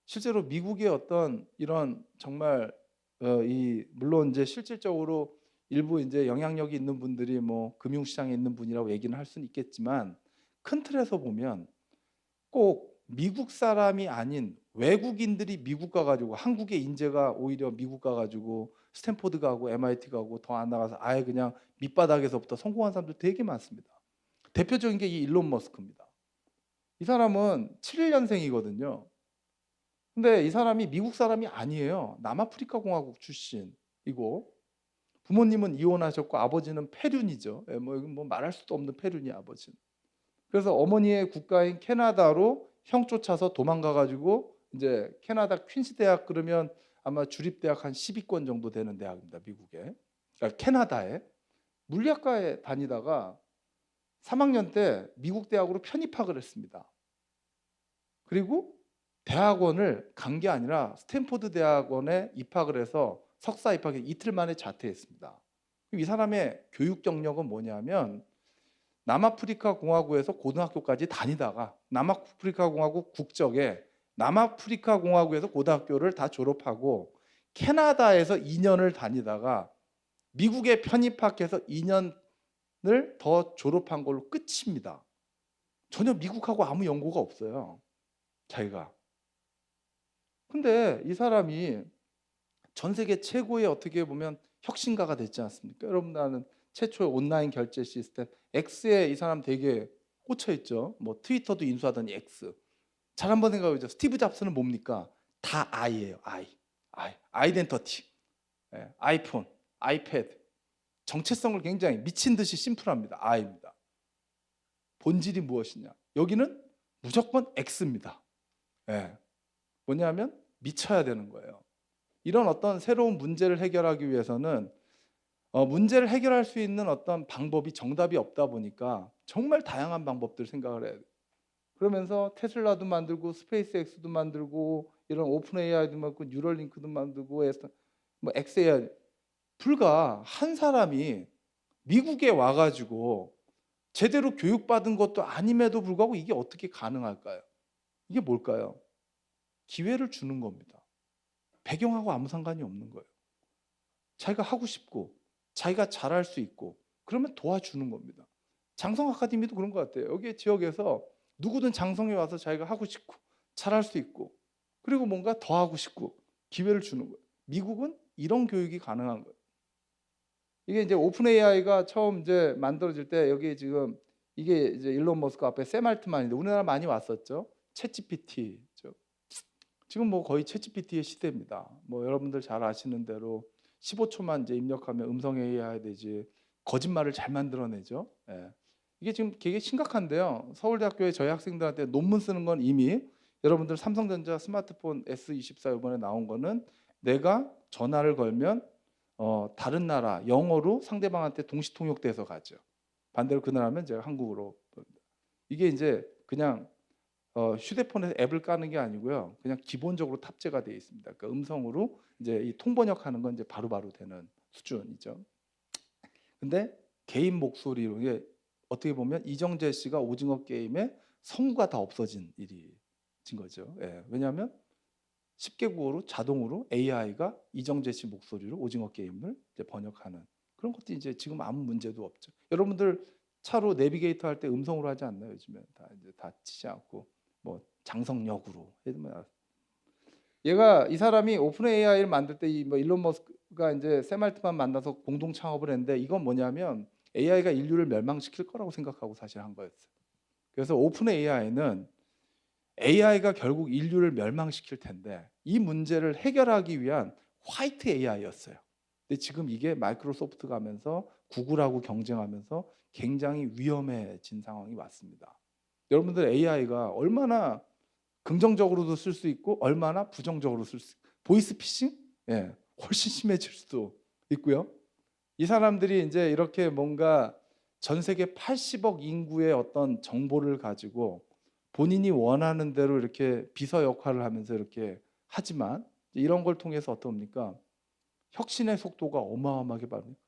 실제로 미국의 어떤 이런 정말 이 물론 이제 실질적으로 일부 이제 영향력이 있는 분들이 뭐 금융시장에 있는 분이라고 얘기는 할 수는 있겠지만 큰 틀에서 보면 꼭 미국 사람이 아닌 외국인들이 미국 가가지고 한국의 인재가 오히려 미국 가가지고 스탠포드 가고 MIT 가고 더 안 나가서 아예 그냥 밑바닥에서부터 성공한 사람들 되게 많습니다. 대표적인 게 이 일론 머스크입니다. 이 사람은 71년생이거든요. 근데 이 사람이 미국 사람이 아니에요. 남아프리카 공화국 출신이고 부모님은 이혼하셨고 아버지는 페륜이죠. 예, 뭐 말할 수도 없는 페륜이 아버지는. 그래서 어머니의 국가인 캐나다로 형 쫓아서 도망가 가지고 이제 캐나다 퀸스 대학 그러면 아마 주립 대학 한 10위권 정도 되는 대학입니다. 미국에. 그러니까 캐나다에 물리학과에 다니다가 3학년 때 미국 대학으로 편입학을 했습니다. 그리고 대학원을 간 게 아니라 스탠포드 대학원에 입학을 해서 석사 입학에 이틀 만에 자퇴했습니다. 이 사람의 교육 경력은 뭐냐면 남아프리카 공화국에서 고등학교까지 다니다가 남아프리카 공화국 국적에 남아프리카 공화국에서 고등학교를 다 졸업하고 캐나다에서 2년을 다니다가 미국에 편입학해서 2년을 더 졸업한 걸로 끝입니다. 전혀 미국하고 아무 연고가 없어요. 자기가. 근데 이 사람이 전 세계 최고의 어떻게 보면 혁신가가 됐지 않습니까? 여러분 아는 최초의 온라인 결제 시스템 X에 이 사람 되게 꽂혀 있죠. 뭐 트위터도 인수하더니 X. 잘 한번 생각해 보죠. 스티브 잡스는 뭡니까? 다 I예요. 아이덴티티. 예, 아이폰, 아이패드. 정체성을 굉장히 미친 듯이 심플합니다. I입니다. 본질이 무엇이냐? 여기는 무조건 X입니다. 예. 뭐냐면 미쳐야 되는 거예요. 이런 어떤 새로운 문제를 해결하기 위해서는 문제를 해결할 수 있는 어떤 방법이 정답이 없다 보니까 정말 다양한 방법들 생각을 해야 돼요. 그러면서 테슬라도 만들고 스페이스X도 만들고 이런 오픈 AI도 만들고 뉴럴링크도 만들고 뭐 XAI 불과 한 사람이 미국에 와가지고 제대로 교육받은 것도 아님에도 불구하고 이게 어떻게 가능할까요? 이게 뭘까요? 기회를 주는 겁니다. 배경하고 아무 상관이 없는 거예요. 자기가 하고 싶고 자기가 잘할 수 있고 그러면 도와주는 겁니다. 장성 아카데미도 그런 것 같아요. 여기 지역에서 누구든 장성에 와서 자기가 하고 싶고 잘할 수 있고 그리고 뭔가 더 하고 싶고 기회를 주는 거예요. 미국은 이런 교육이 가능한 거예요. 이게 이제 오픈 AI가 처음 이제 만들어질 때 여기 지금 이게 이제 일론 머스크 앞에 샘 알트만인데 우리나라 많이 왔었죠. 챗GPT. 지금 뭐 거의 챗GPT의 시대입니다. 뭐 여러분들 잘 아시는 대로 15초만 이제 입력하면 음성 AI 되지 거짓말을 잘 만들어내죠. 예. 이게 지금 되게 심각한데요. 서울대학교에 저희 학생들한테 논문 쓰는 건 이미 여러분들 삼성전자 스마트폰 S24 이번에 나온 거는 내가 전화를 걸면 다른 나라 영어로 상대방한테 동시 통역돼서 가죠. 반대로 그 나라면 제가 한국어로. 이게 이제 그냥 휴대폰에서 앱을 까는 게 아니고요. 그냥 기본적으로 탑재가 되어 있습니다. 그러니까 음성으로 이제 이 통번역하는 건 이제 바로바로 되는 수준이죠. 근데 개인 목소리로 이게 어떻게 보면 이정재 씨가 오징어 게임에 성우가 다 없어진 일이 진 거죠. 예, 왜냐하면 10개 국어로 자동으로 AI가 이정재 씨 목소리로 오징어 게임을 이제 번역하는 그런 것도 이제 지금 아무 문제도 없죠. 여러분들 차로 내비게이터 할 때 음성으로 하지 않나요? 요즘에 다 이제 다 치지 않고 뭐 장성역으로 해도 얘가 이 사람이 오픈 AI를 만들 때 뭐 일론 머스크가 이제 샘 알트만 만나서 공동 창업을 했는데 이건 뭐냐면 AI가 인류를 멸망시킬 거라고 생각하고 사실 한 거였어요. 그래서 오픈 AI는 AI가 결국 인류를 멸망시킬 텐데 이 문제를 해결하기 위한 화이트 AI였어요. 근데 지금 이게 마이크로소프트가 하면서 구글하고 경쟁하면서 굉장히 위험해진 상황이 왔습니다. 여러분들 AI가 얼마나 긍정적으로도 쓸 수 있고 얼마나 부정적으로 쓸 수 있고 보이스피싱? 예, 훨씬 심해질 수도 있고요. 이 사람들이 이제 이렇게 뭔가 전 세계 80억 인구의 어떤 정보를 가지고 본인이 원하는 대로 이렇게 비서 역할을 하면서 이렇게 하지만 이런 걸 통해서 어떻습니까? 혁신의 속도가 어마어마하게 빠릅니다.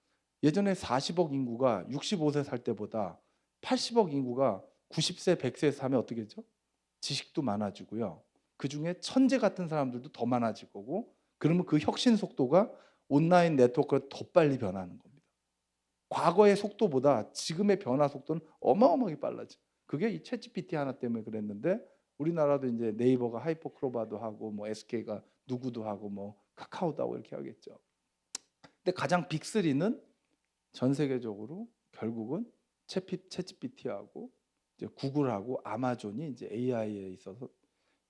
예전에 40억 인구가 65세 살 때보다 80억 인구가 90세, 100세 사면 어떻게 되죠? 지식도 많아지고요. 그중에 천재 같은 사람들도 더 많아질 거고 그러면 그 혁신 속도가 온라인 네트워크가 더 빨리 변하는 겁니다. 과거의 속도보다 지금의 변화 속도는 어마어마하게 빨라져. 그게 이 챗GPT 하나 때문에 그랬는데 우리나라도 이제 네이버가 하이퍼크로바도 하고 뭐 SK가 누구도 하고 뭐 카카오도 하고 이렇게 하겠죠. 근데 가장 빅3는 전 세계적으로 결국은 챗GPT하고 이제 구글하고 아마존이 이제 AI에 있어서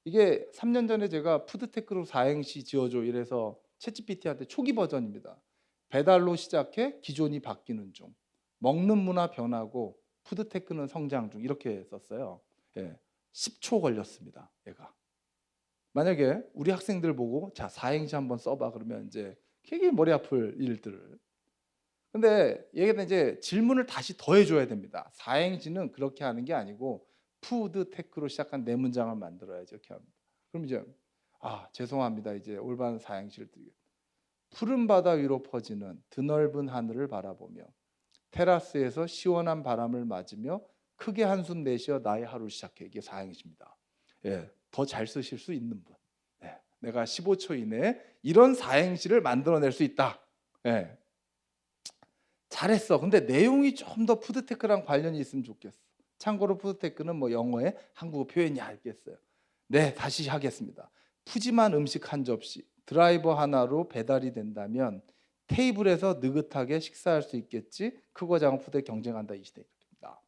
이게 3년 전에 제가 푸드테크로 사행시 지어줘 이래서 챗GPT한테 초기 버전입니다. 배달로 시작해 기존이 바뀌는 중, 먹는 문화 변하고 푸드테크는 성장 중 이렇게 썼어요. 예, 10초 걸렸습니다. 얘가. 만약에 우리 학생들 보고 자 사행시 한번 써봐 그러면 이제 되게 머리 아플 일들을. 근데 얘가 이제 질문을 다시 더해줘야 됩니다. 사행시는 그렇게 하는 게 아니고 푸드테크로 시작한 네 문장을 만들어야지 이렇게 합니다. 그럼 이제 죄송합니다. 이제 올바른 사행시를 드리겠습니다. 푸른 바다 위로 퍼지는 드넓은 하늘을 바라보며 테라스에서 시원한 바람을 맞으며 크게 한숨 내쉬어 나의 하루를 시작해. 이게 사행시입니다. 예, 더 잘 쓰실 수 있는 분. 예, 내가 15초 이내에 이런 사행시를 만들어낼 수 있다. 예, 잘했어. 근데 내용이 좀 더 푸드테크랑 관련이 있으면 좋겠어. 참고로 푸드테크는 뭐 영어에 한국어 표현이 알겠어요. 네, 다시 하겠습니다. 푸짐한 음식 한 접시, 드라이버 하나로 배달이 된다면 테이블에서 느긋하게 식사할 수 있겠지. 크고 작은 푸드에 경쟁한다 이 시대 입니다.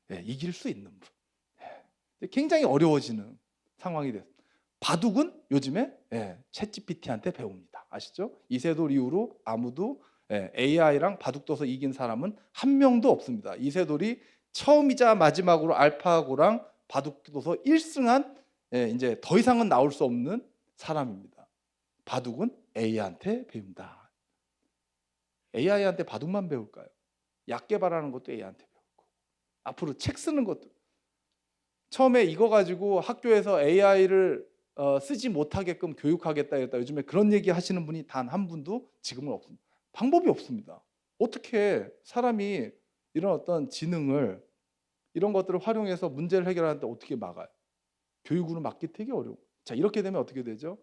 네, 이길 수 있는 분. 네, 굉장히 어려워지는 상황이 됐어요. 바둑은 요즘에 챗GPT한테 배웁니다. 아시죠? 이세돌 이후로 아무도 AI랑 바둑 둬서 이긴 사람은 한 명도 없습니다. 이세돌이 처음이자 마지막으로 알파고랑 바둑 둬서 1승한 이제 더 이상은 나올 수 없는 사람입니다. 바둑은 AI한테 배운다. AI한테 바둑만 배울까요? 약 개발하는 것도 AI한테 배울 거고 앞으로 책 쓰는 것도 처음에 이거 가지고 학교에서 AI를 쓰지 못하게끔 교육하겠다 했다. 요즘에 그런 얘기 하시는 분이 단 한 분도 지금은 없습니다. 방법이 없습니다. 어떻게 사람이 이런 어떤 지능을 이런 것들을 활용해서 문제를 해결하는데 어떻게 막아요? 교육으로 막기 되게 어려워. 자, 이렇게 되면 어떻게 되죠?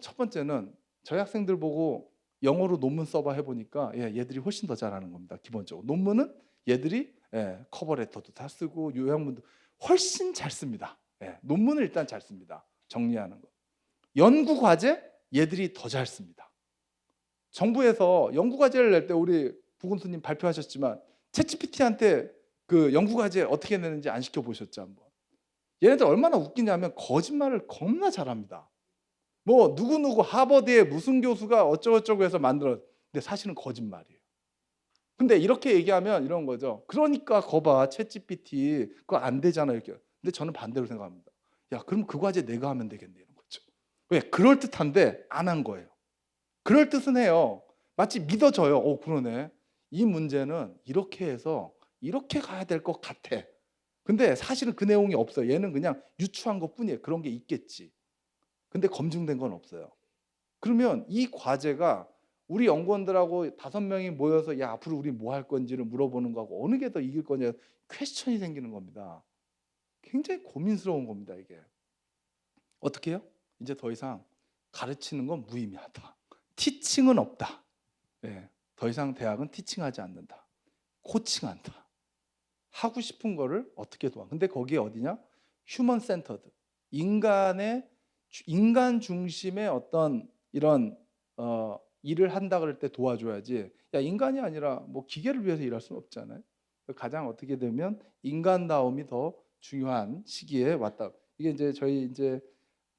첫 번째는 저희 학생들 보고 영어로 논문 써봐 해보니까 얘들이 훨씬 더 잘하는 겁니다. 기본적으로 논문은 얘들이 커버레터도 다 쓰고 요약문도 훨씬 잘 씁니다. 논문을 일단 잘 씁니다. 정리하는 거. 연구 과제 얘들이 더 잘 씁니다. 정부에서 연구 과제를 낼 때 우리 부군수님 발표하셨지만 챗GPT한테 그 연구 과제 어떻게 내는지 안 시켜보셨죠 한번? 얘네들 얼마나 웃기냐면 거짓말을 겁나 잘합니다. 뭐 누구누구 하버드의 무슨 교수가 어쩌고저쩌고 해서 만들었. 근데 사실은 거짓말이에요. 근데 이렇게 얘기하면 이런 거죠. 그러니까 거봐 챗GPT 그거 안 되잖아 이렇게. 근데 저는 반대로 생각합니다. 야 그럼 그 과제 내가 하면 되겠네 이런 거죠. 왜? 그럴듯한데 안 한 거예요. 그럴듯은 해요. 마치 믿어져요. 그러네. 이 문제는 이렇게 해서 이렇게 가야 될 것 같아. 근데 사실은 그 내용이 없어요. 얘는 그냥 유추한 것뿐이에요. 그런 게 있겠지. 근데 검증된 건 없어요. 그러면 이 과제가 우리 연구원들하고 5명이 모여서 야 앞으로 우리 뭐 할 건지를 물어보는 거하고 어느 게 더 이길 거냐 퀘스천이 생기는 겁니다. 굉장히 고민스러운 겁니다. 이게 어떻게 해요? 이제 더 이상 가르치는 건 무의미하다. 티칭은 없다. 예, 더 이상 대학은 티칭하지 않는다. 코칭한다. 하고 싶은 거를 어떻게 도와? 근데 거기에 어디냐? 휴먼 센터드. 인간 중심의 어떤 이런 일을 한다 그럴 때 도와줘야지. 야 인간이 아니라 뭐 기계를 위해서 일할 수는 없잖아요. 가장 어떻게 되면 인간다움이 더 중요한 시기에 왔다. 이게 이제 저희 이제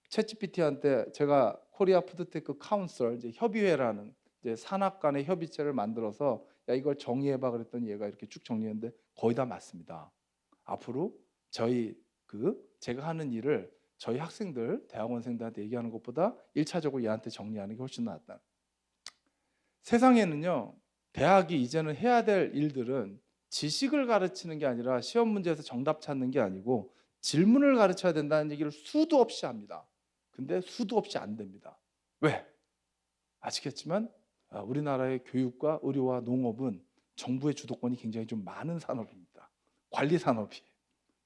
챗GPT한테 제가 코리아 푸드테크 카운슬 이제 협의회라는 이제 산학 간의 협의체를 만들어서 야 이걸 정리해봐 그랬더니 얘가 이렇게 쭉 정리했는데 거의 다 맞습니다. 앞으로 저희 제가 하는 일을 저희 학생들 대학원생들한테 얘기하는 것보다 1차적으로 얘한테 정리하는 게 훨씬 낫다. 세상에는요 대학이 이제는 해야 될 일들은 지식을 가르치는 게 아니라 시험 문제에서 정답 찾는 게 아니고 질문을 가르쳐야 된다는 얘기를 수도 없이 합니다. 근데 수도 없이 안 됩니다. 왜? 아시겠지만 우리나라의 교육과 의료와 농업은 정부의 주도권이 굉장히 좀 많은 산업입니다. 관리 산업이에요.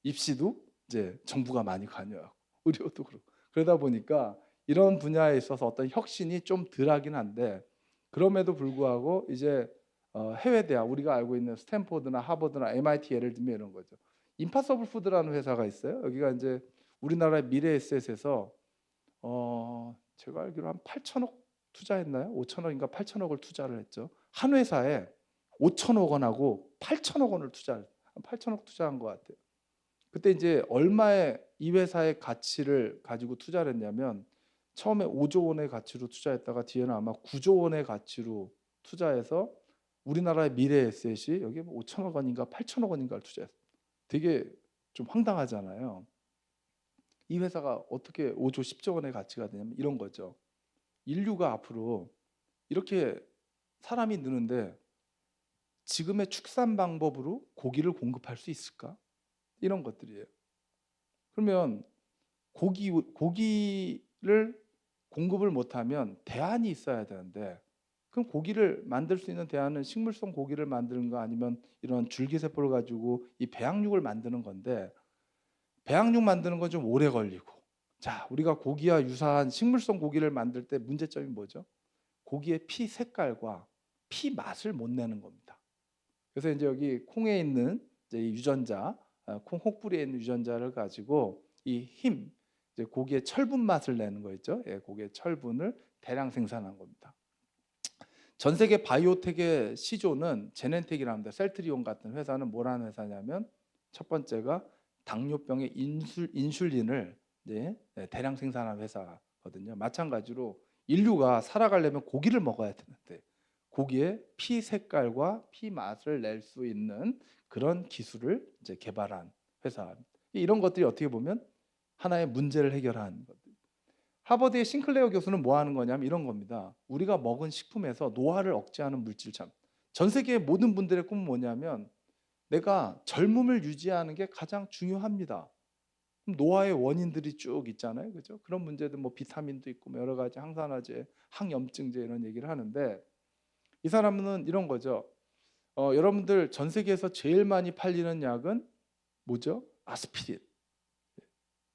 입시도 이제 정부가 많이 관여하고 의료도 그렇고 그러다 보니까 이런 분야에 있어서 어떤 혁신이 좀 덜하긴 한데 그럼에도 불구하고 이제 해외 대학 우리가 알고 있는 스탠포드나 하버드나 MIT 예를 들면 이런 거죠. 임파서블 푸드라는 회사가 있어요. 여기가 이제 우리나라의 미래 에셋에서 제가 알기로 한 8천억 투자했나요? 5천억인가 8천억을 투자를 했죠. 한 회사에 5천억 원하고 8천억 원을 한 8천억 투자한 것 같아요. 그때 이제 얼마의 이 회사의 가치를 가지고 투자를 했냐면 처음에 5조 원의 가치로 투자했다가 뒤에는 아마 9조 원의 가치로 투자해서 우리나라의 미래 에셋이 여기 5천억 원인가 8천억 원인가를 투자했어요. 되게 좀 황당하잖아요. 이 회사가 어떻게 5조 10조 원의 가치가 되냐면 이런 거죠. 인류가 앞으로 이렇게 사람이 느는데 지금의 축산 방법으로 고기를 공급할 수 있을까? 이런 것들이에요. 그러면 고기를 공급을 못하면 대안이 있어야 되는데 그럼 고기를 만들 수 있는 대안은 식물성 고기를 만드는 거 아니면 이런 줄기세포를 가지고 이 배양육을 만드는 건데 배양육 만드는 건 좀 오래 걸리고 자 우리가 고기와 유사한 식물성 고기를 만들 때 문제점이 뭐죠? 고기의 피 색깔과 피 맛을 못 내는 겁니다. 그래서 이제 여기 콩에 있는 이제 이 유전자, 콩 혹부리에 있는 유전자를 가지고 이 이제 고기의 철분 맛을 내는 거 있죠. 예, 고기의 철분을 대량 생산한 겁니다. 전 세계 바이오텍의 시조는 제넨텍이라는 합니다. 셀트리온 같은 회사는 뭐라는 회사냐면 첫 번째가 당뇨병의 인슐린을 이제 대량 생산한 회사거든요. 마찬가지로 인류가 살아가려면 고기를 먹어야 되는데 고기의 피 색깔과 피 맛을 낼 수 있는 그런 기술을 이제 개발한 회사입니다. 이런 것들이 어떻게 보면 하나의 문제를 해결한 것들. 하버드의 싱클레어 교수는 뭐 하는 거냐면 이런 겁니다. 우리가 먹은 식품에서 노화를 억제하는 물질 전 세계의 모든 분들의 꿈은 뭐냐면 내가 젊음을 유지하는 게 가장 중요합니다. 그럼 노화의 원인들이 쭉 있잖아요. 그죠? 그런 문제들 뭐 비타민도 있고 여러 가지 항산화제, 항염증제 이런 얘기를 하는데 이 사람은 이런 거죠. 여러분들 전 세계에서 제일 많이 팔리는 약은 뭐죠? 아스피린.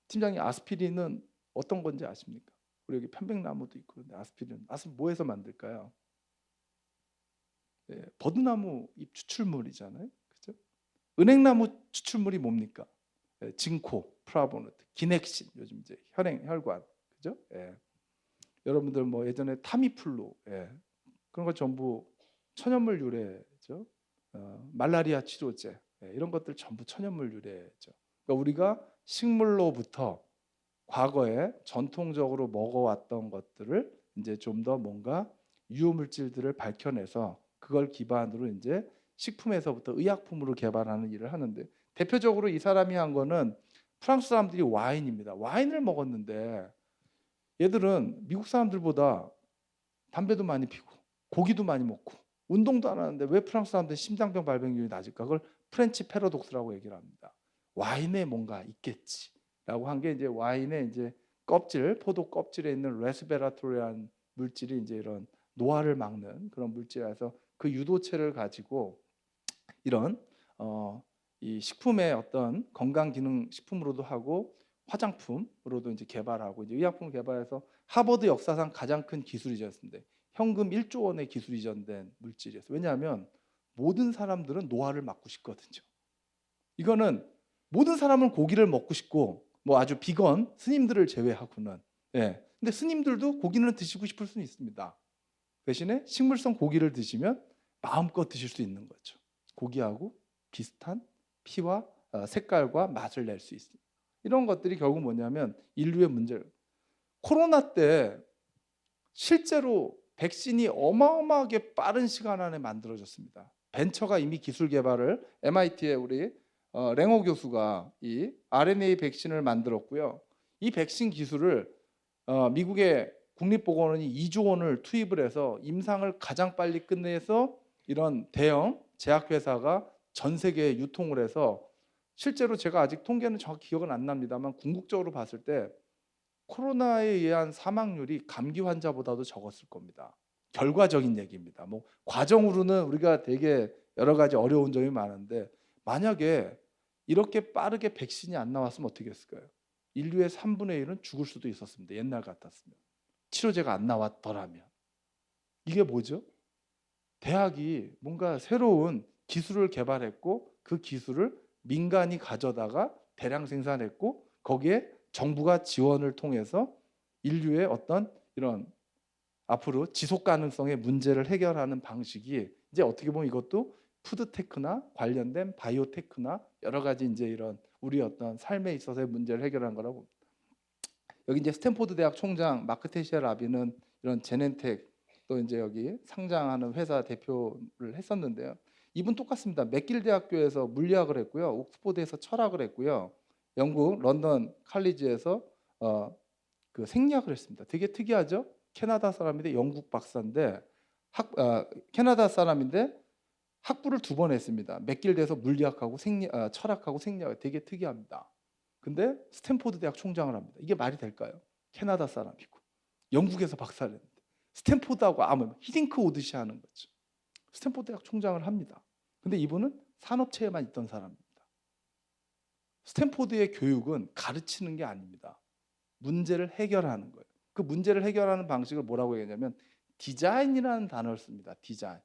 팀장님 아스피린은 어떤 건지 아십니까? 우리 여기 편백나무도 있고 그런데 아스피린 뭐에서 만들까요? 네, 버드나무 잎 추출물이잖아요. 그죠? 은행나무 추출물이 뭡니까? 네, 진코, 프라보노트, 기넥신 요즘 이제 혈관 그죠? 예. 여러분들 뭐 예전에 타미플루 그런 거 전부 천연물 유래죠. 말라리아 치료제 이런 것들 전부 천연물 유래죠. 그러니까 우리가 식물로부터 과거에 전통적으로 먹어왔던 것들을 이제 좀 더 뭔가 유효물질들을 밝혀내서 그걸 기반으로 이제 식품에서부터 의약품으로 개발하는 일을 하는데, 대표적으로 이 사람이 한 거는 프랑스 사람들이 와인입니다. 와인을 먹었는데 얘들은 미국 사람들보다 담배도 많이 피고 고기도 많이 먹고 운동도 안 하는데 왜 프랑스 사람들은 심장병 발병률이 낮을까? 그걸 프렌치 패러독스라고 얘기를 합니다. 와인에 뭔가 있겠지라고 한 게, 이제 와인의 이제 껍질, 포도 껍질에 있는 레스베라토르라는 물질이 이제 이런 노화를 막는 그런 물질이라서 그 유도체를 가지고 이런 이 식품의 어떤 건강 기능 식품으로도 하고 화장품으로도 이제 개발하고 이제 의약품 개발해서 하버드 역사상 가장 큰 기술 이전했습니다. 현금 1조 원의 기술 이전된 물질이었어요. 왜냐하면 모든 사람들은 노화를 막고 싶거든요. 이거는 모든 사람은 고기를 먹고 싶고, 뭐 아주 비건 스님들을 제외하고는, 예. 근데 스님들도 고기는 드시고 싶을 수는 있습니다. 대신에 식물성 고기를 드시면 마음껏 드실 수 있는 거죠. 고기하고 비슷한 피와 색깔과 맛을 낼 수 있습니다. 이런 것들이 결국 뭐냐면 인류의 문제를, 코로나 때 실제로 백신이 어마어마하게 빠른 시간 안에 만들어졌습니다. 벤처가 이미 기술 개발을, MIT의 우리 랭호 교수가 이 RNA 백신을 만들었고요. 이 백신 기술을 미국의 국립보건원이 2조 원을 투입을 해서 임상을 가장 빨리 끝내서 이런 대형 제약회사가 전 세계에 유통을 해서, 실제로 제가 아직 통계는 정확히 기억은 안 납니다만 궁극적으로 봤을 때 코로나에 의한 사망률이 감기 환자보다도 적었을 겁니다. 결과적인 얘기입니다. 뭐 과정으로는 우리가 되게 여러 가지 어려운 점이 많은데, 만약에 이렇게 빠르게 백신이 안 나왔으면 어떻게 했을까요? 인류의 3분의 1은 죽을 수도 있었습니다. 옛날 같았으면. 치료제가 안 나왔더라면. 이게 뭐죠? 대학이 뭔가 새로운 기술을 개발했고 그 기술을 민간이 가져다가 대량 생산했고 거기에 정부가 지원을 통해서 인류의 어떤 이런 앞으로 지속 가능성의 문제를 해결하는 방식이, 이제 어떻게 보면 이것도 푸드테크나 관련된 바이오테크나 여러 가지 이제 이런 우리 어떤 삶에 있어서의 문제를 해결한 거라고. 여기 이제 스탠포드 대학 총장 마크 테시아 라비는 이런 제넨텍, 또 이제 여기 상장하는 회사 대표를 했었는데요. 이분 똑같습니다. 맥길 대학교에서 물리학을 했고요. 옥스포드에서 철학을 했고요. 영국 런던 칼리지에서 그 생리학을 했습니다. 되게 특이하죠? 캐나다 사람인데 영국 박사인데 캐나다 사람인데 학부를 2번 했습니다. 맥길대에서 물리학하고 철학하고 생리학, 되게 특이합니다. 근데 스탠포드 대학 총장을 합니다. 이게 말이 될까요? 캐나다 사람이고 영국에서 박사를 했는데 스탠포드하고 아무 히딩크 오듯이 하는 거죠. 스탠포드 대학 총장을 합니다. 근데 이분은 산업체에만 있던 사람입니다. 스탠포드의 교육은 가르치는 게 아닙니다. 문제를 해결하는 거예요. 그 문제를 해결하는 방식을 뭐라고 얘기하냐면 디자인이라는 단어를 씁니다. 디자인.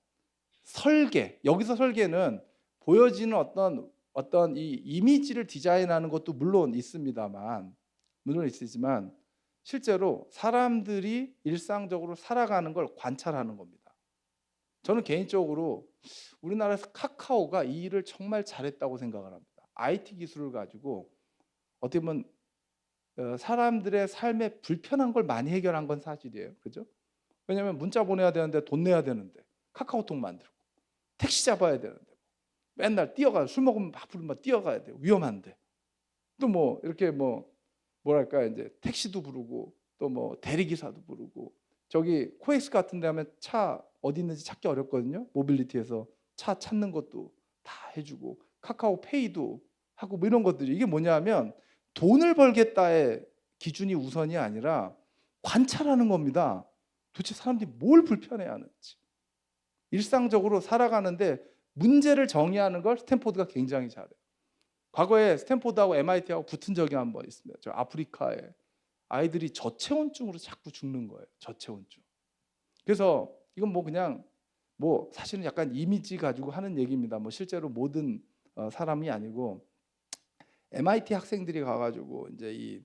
설계. 여기서 설계는 보여지는 어떤 이 이미지를 디자인하는 것도 물론 있습니다만, 실제로 사람들이 일상적으로 살아가는 걸 관찰하는 겁니다. 저는 개인적으로 우리나라에서 카카오가 이 일을 정말 잘했다고 생각을 합니다. IT 기술을 가지고 어떻게 보면 사람들의 삶에 불편한 걸 많이 해결한 건 사실이에요. 그죠? 왜냐하면 문자 보내야 되는데 돈 내야 되는데 카카오톡 만들고, 택시 잡아야 되는데 맨날 뛰어가요. 술 먹으면 막 부르면 뛰어가야 돼요. 위험한데. 또 뭐 이렇게 뭐랄까 이제 택시도 부르고 또 뭐 대리기사도 부르고, 저기 코엑스 같은 데 하면 차 어디 있는지 찾기 어렵거든요. 모빌리티에서 차 찾는 것도 다 해주고 카카오페이도 하고 뭐 이런 것들이, 이게 뭐냐면 돈을 벌겠다의 기준이 우선이 아니라 관찰하는 겁니다. 도대체 사람들이 뭘 불편해하는지. 일상적으로 살아가는데 문제를 정의하는 걸 스탠포드가 굉장히 잘해요. 과거에 스탠포드하고 MIT하고 붙은 적이 한 번 있습니다. 저 아프리카에 아이들이 저체온증으로 자꾸 죽는 거예요. 저체온증. 그래서 이건 뭐 그냥 뭐 사실은 약간 이미지 가지고 하는 얘기입니다. 뭐 실제로 모든 사람이 아니고 MIT 학생들이 가가지고 이제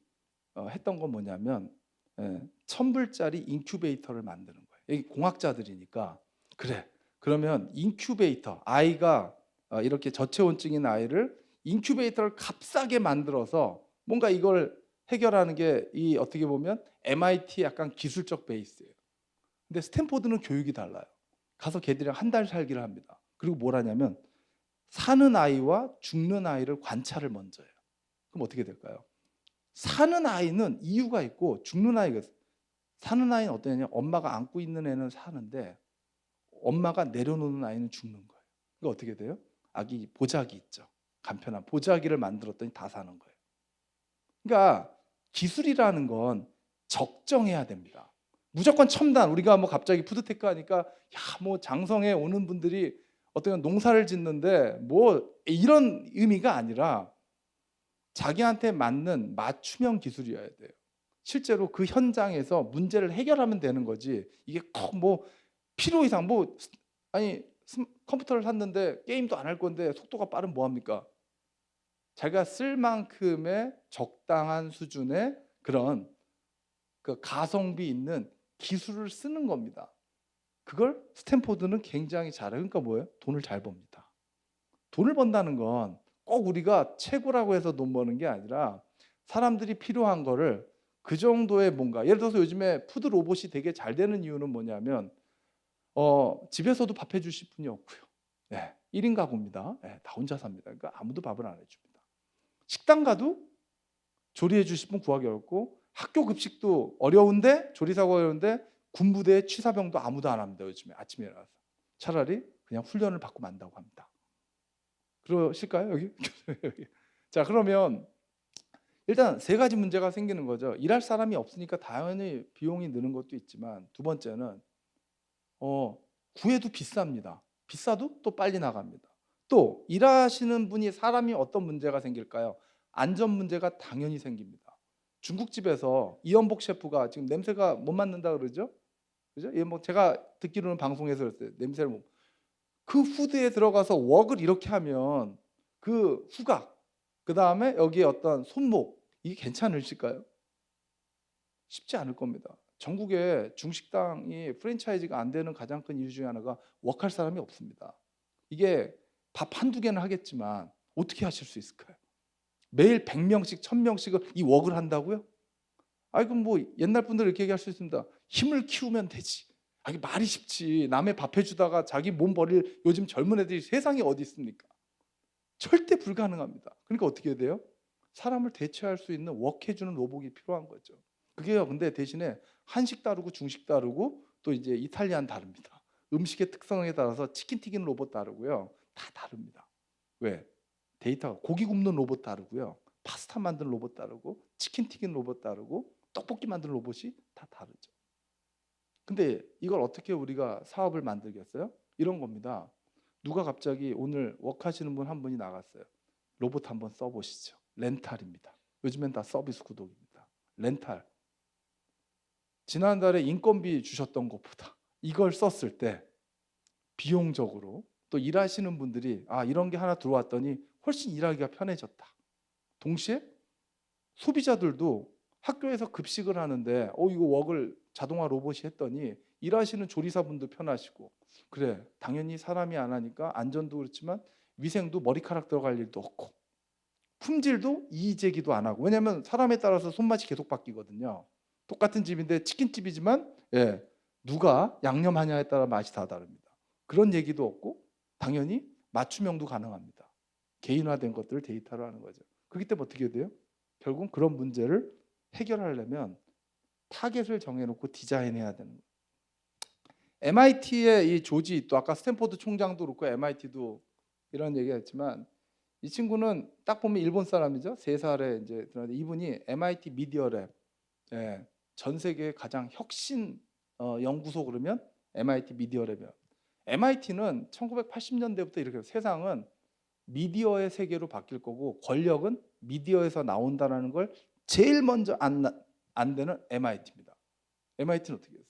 했던 건 뭐냐면 1,000불짜리 인큐베이터를 만드는 거예요. 여기 공학자들이니까, 그래, 그러면 인큐베이터, 아이가 이렇게 저체온증인 아이를 인큐베이터를 값싸게 만들어서 뭔가 이걸 해결하는 게 이 어떻게 보면 MIT 약간 기술적 베이스예요. 근데 스탠포드는 교육이 달라요. 가서 걔들이랑 한 달 살기를 합니다. 그리고 뭘 하냐면 사는 아이와 죽는 아이를 관찰을 먼저 해요. 그럼 어떻게 될까요? 사는 아이는 이유가 있고 죽는 아이가 사는 아이는 어떠냐? 엄마가 안고 있는 애는 사는데 엄마가 내려놓는 아이는 죽는 거예요. 그러니까 어떻게 돼요? 아기 보자기 있죠. 간편한 보자기를 만들었더니 다 사는 거예요. 그러니까 기술이라는 건 적정해야 됩니다. 무조건 첨단. 우리가 뭐 갑자기 푸드테크 하니까 야, 뭐 장성에 오는 분들이 어떤 농사를 짓는데 뭐 이런 의미가 아니라 자기한테 맞는 맞춤형 기술이어야 돼요. 실제로 그 현장에서 문제를 해결하면 되는 거지. 이게 꼭 뭐 필요 이상 뭐 아니 컴퓨터를 샀는데 게임도 안 할 건데 속도가 빠르면 뭐 합니까? 자기가 쓸 만큼의 적당한 수준의 그런 그 가성비 있는 기술을 쓰는 겁니다. 그걸 스탠포드는 굉장히 잘해요. 그러니까 뭐예요? 돈을 잘 법니다. 돈을 번다는 건 꼭 우리가 최고라고 해서 돈 버는 게 아니라 사람들이 필요한 거를 그 정도의 뭔가 예를 들어서 요즘에 푸드 로봇이 되게 잘 되는 이유는 뭐냐면 집에서도 밥 해주실 분이 없고요. 1인 가구입니다. 다 혼자 삽니다. 그러니까 아무도 밥을 안 해줍니다. 식당 가도 조리해 주실 분 구하기 어렵고 학교 급식도 어려운데 조리사가 어려운데 군부대 취사병도 아무도 안 합니다. 요즘에 아침에 일어나서 차라리 그냥 훈련을 받고 만다고 합니다. 그러실까요 여기? 자 그러면 일단 세 가지 문제가 생기는 거죠. 일할 사람이 없으니까 당연히 비용이 느는 것도 있지만 두 번째는 구해도 비쌉니다. 비싸도 또 빨리 나갑니다. 또 일하시는 분이 사람이 어떤 문제가 생길까요? 안전 문제가 당연히 생깁니다. 중국집에서 이연복 셰프가 지금 냄새가 못 맡는다 그러죠? 그죠? 뭐 제가 듣기로는 방송에서 그랬어요. 냄새를 못. 그 후드에 들어가서 웍을 이렇게 하면 그 후각, 그 다음에 여기에 어떤 손목 이게 괜찮으실까요? 쉽지 않을 겁니다. 전국에 중식당이 프랜차이즈가 안 되는 가장 큰 이유 중에 하나가 웍할 사람이 없습니다. 이게 밥 한두 개는 하겠지만 어떻게 하실 수 있을까요? 매일 100명씩 1000명씩을 이 웍을 한다고요? 그럼 뭐 옛날 분들 이렇게 얘기할 수 있습니다. 힘을 키우면 되지. 이게 말이 쉽지. 남의 밥 해주다가 자기 몸 버릴 요즘 젊은 애들이 세상에 어디 있습니까? 절대 불가능합니다. 그러니까 어떻게 해야 돼요? 사람을 대체할 수 있는 웍해주는 로봇이 필요한 거죠. 그게요. 근데 대신에 한식 다르고 중식 다르고 또 이제 이탈리안 다릅니다. 음식의 특성에 따라서 치킨 튀기는 로봇 다르고요. 다 다릅니다. 왜? 데이터가 고기 굽는 로봇 다르고요. 파스타 만드는 로봇 다르고 치킨 튀기는 로봇 다르고 떡볶이 만드는 로봇이 다 다르죠. 근데 이걸 어떻게 우리가 사업을 만들겠어요? 이런 겁니다. 누가 갑자기 오늘 웍하시는 분 한 분이 나갔어요. 로봇 한번 써보시죠. 렌탈입니다. 요즘엔 다 서비스 구독입니다. 렌탈. 지난달에 인건비 주셨던 것보다 이걸 썼을 때 비용적으로 또 일하시는 분들이 이런 게 하나 들어왔더니 훨씬 일하기가 편해졌다. 동시에 소비자들도 학교에서 급식을 하는데 이거 웍을 자동화 로봇이 했더니 일하시는 조리사분도 편하시고 그래 당연히 사람이 안 하니까 안전도 그렇지만 위생도 머리카락 들어갈 일도 없고 품질도 이의제기도 안 하고 왜냐하면 사람에 따라서 손맛이 계속 바뀌거든요. 똑같은 집인데 치킨집이지만 누가 양념하냐에 따라 맛이 다 다릅니다. 그런 얘기도 없고 당연히 맞춤형도 가능합니다. 개인화된 것들을 데이터로 하는 거죠. 그렇기 때문에 어떻게 돼요? 결국 그런 문제를 해결하려면 타겟을 정해놓고 디자인해야 되는 거예요. MIT의 이 조지 또 아까 스탠포드 총장도 그렇고 MIT도 이런 얘기했지만 이 친구는 딱 보면 일본 사람이죠. 3살에 이제 들었는데 이분이 MIT 미디어랩 전 세계 가장 혁신 연구소 그러면 MIT 미디어랩이에요. MIT는 1980년대부터 이렇게 세상은 미디어의 세계로 바뀔 거고 권력은 미디어에서 나온다는 걸 제일 먼저 안 되는 MIT입니다. MIT는 어떻게 했어요?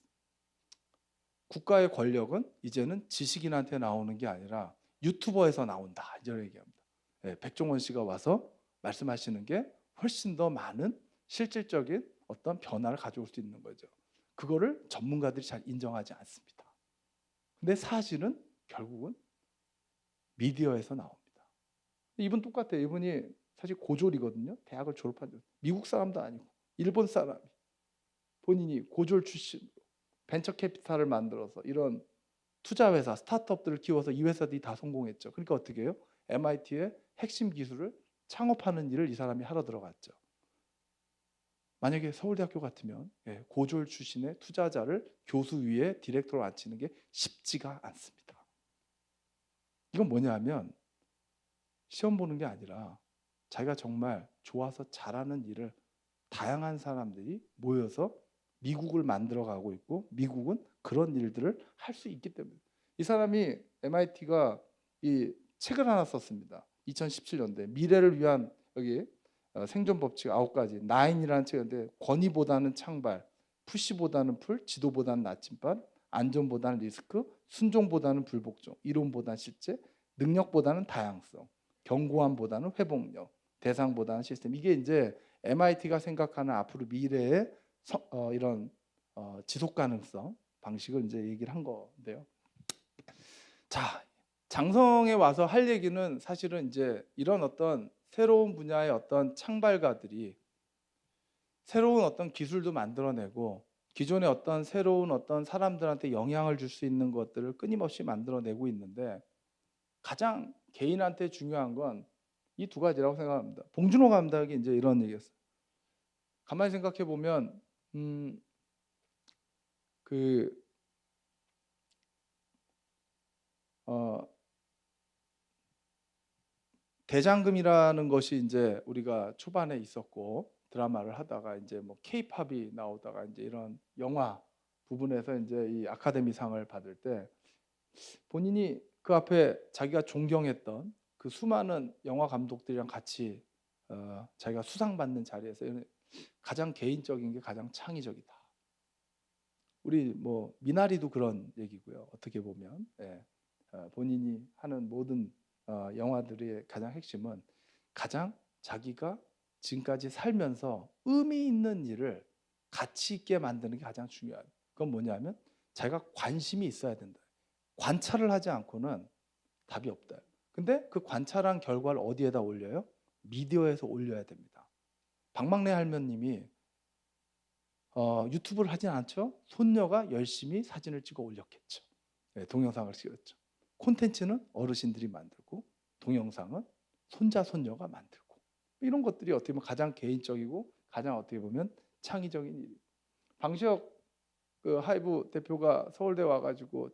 국가의 권력은 이제는 지식인한테 나오는 게 아니라 유튜버에서 나온다. 이런 얘기합니다. 백종원 씨가 와서 말씀하시는 게 훨씬 더 많은 실질적인 어떤 변화를 가져올 수 있는 거죠. 그거를 전문가들이 잘 인정하지 않습니다. 근데 사실은 결국은 미디어에서 나옵니다. 이분 똑같아요. 이분이 사실 고졸이거든요. 대학을 졸업한 미국 사람도 아니고 일본 사람이 본인이 고졸 출신 벤처 캐피탈을 만들어서 이런 투자 회사, 스타트업들을 키워서 이 회사들이 다 성공했죠. 그러니까 어떻게 해요? MIT의 핵심 기술을 창업하는 일을 이 사람이 하러 들어갔죠. 만약에 서울대학교 같으면 고졸 출신의 투자자를 교수 위에 디렉터로 앉히는 게 쉽지가 않습니다. 이건 뭐냐면 시험 보는 게 아니라 자기가 정말 좋아서 잘하는 일을 다양한 사람들이 모여서 미국을 만들어가고 있고 미국은 그런 일들을 할 수 있기 때문에 이 사람이 MIT가 이 책을 하나 썼습니다. 2017년도에 미래를 위한 여기 생존 법칙 9가지 9이라는 책인데 권위보다는 창발, 푸시보다는 풀, 지도보다는 나침반, 안전보다는 리스크, 순종보다는 불복종, 이론보다는 실제, 능력보다는 다양성, 견고함보다는 회복력, 대상보다는 시스템. 이게 이제 MIT가 생각하는 앞으로 미래의 이런 지속 가능성 방식을 이제 얘기를 한 건데요. 자, 장성에 와서 할 얘기는 사실은 이제 이런 어떤 새로운 분야의 어떤 창발가들이 새로운 어떤 기술도 만들어내고 기존의 어떤 새로운 어떤 사람들한테 영향을 줄 수 있는 것들을 끊임없이 만들어내고 있는데 가장 개인한테 중요한 건 이 두 가지라고 생각합니다. 봉준호 감독이 이제 이런 얘기했어요. 가만히 생각해 보면 대장금이라는 것이 이제 우리가 초반에 있었고 드라마를 하다가 이제 뭐 K-팝이 나오다가 이제 이런 영화 부분에서 이제 이 아카데미상을 받을 때 본인이 그 앞에 자기가 존경했던 그 수많은 영화 감독들이랑 같이 자기가 수상 받는 자리에서 가장 개인적인 게 가장 창의적이다. 우리 뭐 미나리도 그런 얘기고요. 어떻게 보면 본인이 하는 모든 영화들의 가장 핵심은 가장 자기가 지금까지 살면서 의미 있는 일을 가치 있게 만드는 게 가장 중요해요. 그건 뭐냐면 자기가 관심이 있어야 된다. 관찰을 하지 않고는 답이 없다. 근데 그 관찰한 결과를 어디에다 올려요? 미디어에서 올려야 됩니다. 박막래 할머님이 유튜브를 하진 않죠. 손녀가 열심히 사진을 찍어 올렸겠죠. 동영상을 찍었죠. 콘텐츠는 어르신들이 만들고 동영상은 손자 손녀가 만들고 이런 것들이 어떻게 보면 가장 개인적이고 가장 어떻게 보면 창의적인 일이에요. 방시혁 그 하이브 대표가 서울대 와가지고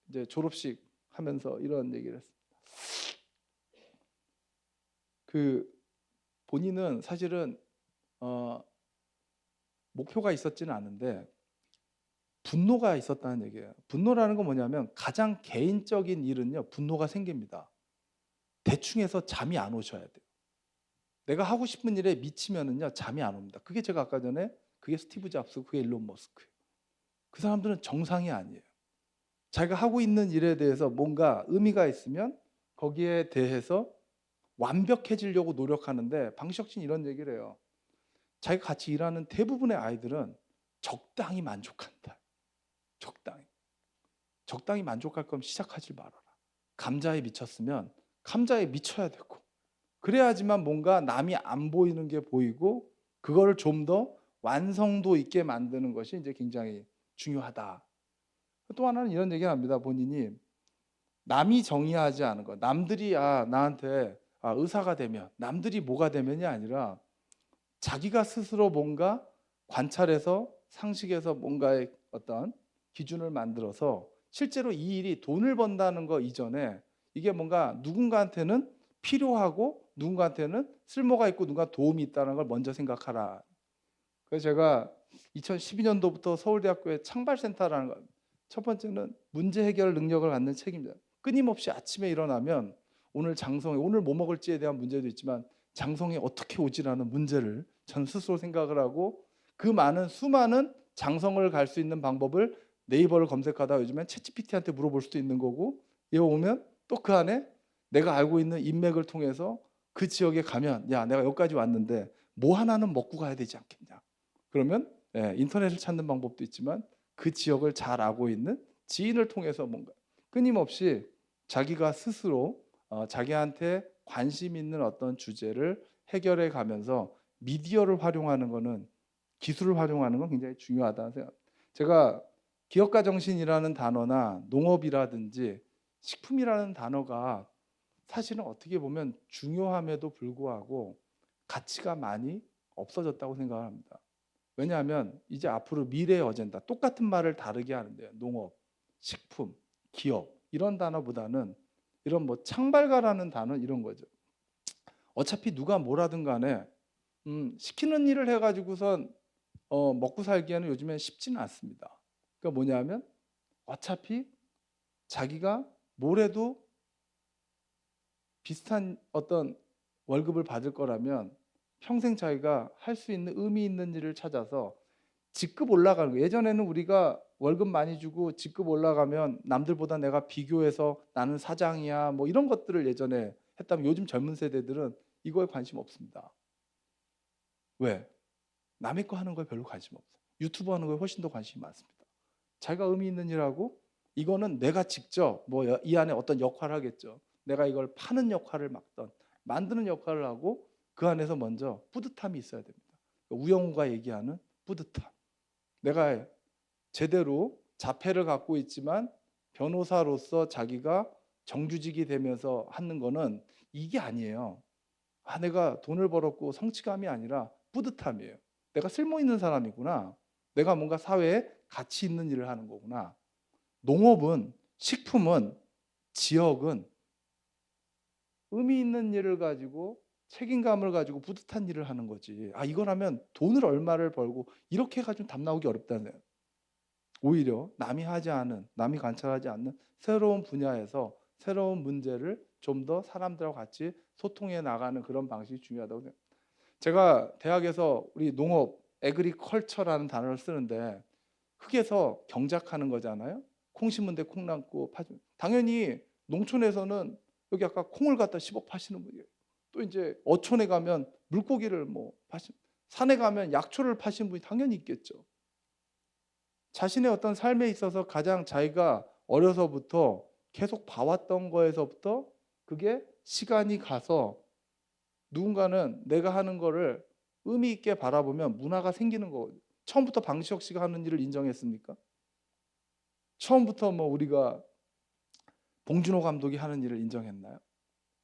이제 졸업식 하면서 이런 얘기를 했습니다. 그 본인은 사실은 목표가 있었지는 않은데 분노가 있었다는 얘기예요. 분노라는 건 뭐냐면 가장 개인적인 일은요 분노가 생깁니다. 대충 해서 잠이 안 오셔야 돼요. 내가 하고 싶은 일에 미치면은요 잠이 안 옵니다. 그게 제가 아까 전에 그게 스티브 잡스, 그게 일론 머스크예요. 그 사람들은 정상이 아니에요. 자기가 하고 있는 일에 대해서 뭔가 의미가 있으면 거기에 대해서 완벽해지려고 노력하는데 방시혁 씨는 이런 얘기를 해요. 자기가 같이 일하는 대부분의 아이들은 적당히 만족한다. 적당히 만족할 거면 시작하지 말아라. 감자에 미쳤으면 감자에 미쳐야 되고 그래야지만 뭔가 남이 안 보이는 게 보이고 그거를 좀 더 완성도 있게 만드는 것이 이제 굉장히 중요하다. 또 하나는 이런 얘기를 합니다. 본인이 남이 정의하지 않은 것, 남들이 나한테 의사가 되면, 남들이 뭐가 되면이 아니라 자기가 스스로 뭔가 관찰해서 상식에서 뭔가의 어떤 기준을 만들어서 실제로 이 일이 돈을 번다는 거 이전에 이게 뭔가 누군가한테는 필요하고 누군가한테는 쓸모가 있고 누군가 도움이 있다는 걸 먼저 생각하라. 그래서 제가 2012년도부터 서울대학교에 창발센터라는 거, 첫 번째는 문제 해결 능력을 갖는 책임자. 끊임없이 아침에 일어나면 오늘 장성에 오늘 뭐 먹을지에 대한 문제도 있지만 장성에 어떻게 오지라는 문제를 전 스스로 생각을 하고 그 수많은 장성을 갈 수 있는 방법을 네이버를 검색하다 요즘엔 챗GPT한테 물어볼 수도 있는 거고 얘 오면 또 그 안에 내가 알고 있는 인맥을 통해서 그 지역에 가면 야 내가 여기까지 왔는데 뭐 하나는 먹고 가야 되지 않겠냐. 그러면 인터넷을 찾는 방법도 있지만 그 지역을 잘 알고 있는 지인을 통해서 뭔가 끊임없이 자기가 스스로 자기한테 관심 있는 어떤 주제를 해결해 가면서 미디어를 활용하는 거는 기술을 활용하는 건 굉장히 중요하다는 생각. 제가 기업가 정신이라는 단어나 농업이라든지 식품이라는 단어가 사실은 어떻게 보면 중요함에도 불구하고 가치가 많이 없어졌다고 생각을 합니다. 왜냐하면 이제 앞으로 미래의 어젠다, 똑같은 말을 다르게 하는데요. 농업, 식품, 기업 이런 단어보다는 이런 뭐 창발가라는 단어 이런 거죠. 어차피 누가 뭐라든 간에 시키는 일을 해가지고선 먹고 살기에는 요즘엔 쉽지는 않습니다. 그러니까 뭐냐면 어차피 자기가 뭘 해도 비슷한 어떤 월급을 받을 거라면 평생 자기가 할 수 있는 의미 있는 일을 찾아서 직급 올라가는 거. 예전에는 우리가 월급 많이 주고 직급 올라가면 남들보다 내가 비교해서 나는 사장이야 뭐 이런 것들을 예전에 했다면 요즘 젊은 세대들은 이거에 관심 없습니다. 왜? 남의 거 하는 거에 별로 관심 없어요. 유튜브 하는 거에 훨씬 더 관심이 많습니다. 자기가 의미 있는 일하고 이거는 내가 직접 뭐 이 안에 어떤 역할을 하겠죠. 내가 이걸 파는 역할을 맡던 만드는 역할을 하고 그 안에서 먼저 뿌듯함이 있어야 됩니다. 우영우가 얘기하는 뿌듯함. 내가 제대로 자폐를 갖고 있지만 변호사로서 자기가 정규직이 되면서 하는 거는 이게 아니에요. 내가 돈을 벌었고 성취감이 아니라 뿌듯함이에요. 내가 쓸모 있는 사람이구나. 내가 뭔가 사회에 가치 있는 일을 하는 거구나. 농업은, 식품은, 지역은 의미 있는 일을 가지고 책임감을 가지고 뿌듯한 일을 하는 거지. 이걸 하면 돈을 얼마를 벌고 이렇게 해가지고 답 나오기 어렵다는. 오히려 남이 하지 않은, 남이 관찰하지 않는 새로운 분야에서 새로운 문제를 좀 더 사람들하고 같이 소통해 나가는 그런 방식이 중요하다고 생각합니다. 제가 대학에서 우리 농업, 에그리컬처라는 단어를 쓰는데 흙에서 경작하는 거잖아요. 콩 심은 데 콩 남고 당연히 농촌에서는 여기 아까 콩을 갖다 씹어 파시는 분이에요. 또 이제 어촌에 가면 물고기를 뭐 산에 가면 약초를 파시는 분이 당연히 있겠죠. 자신의 어떤 삶에 있어서 가장 자기가 어려서부터 계속 봐왔던 거에서부터 그게 시간이 가서 누군가는 내가 하는 거를 의미 있게 바라보면 문화가 생기는 거거든요. 처음부터 방시혁 씨가 하는 일을 인정했습니까? 처음부터 뭐 우리가 봉준호 감독이 하는 일을 인정했나요?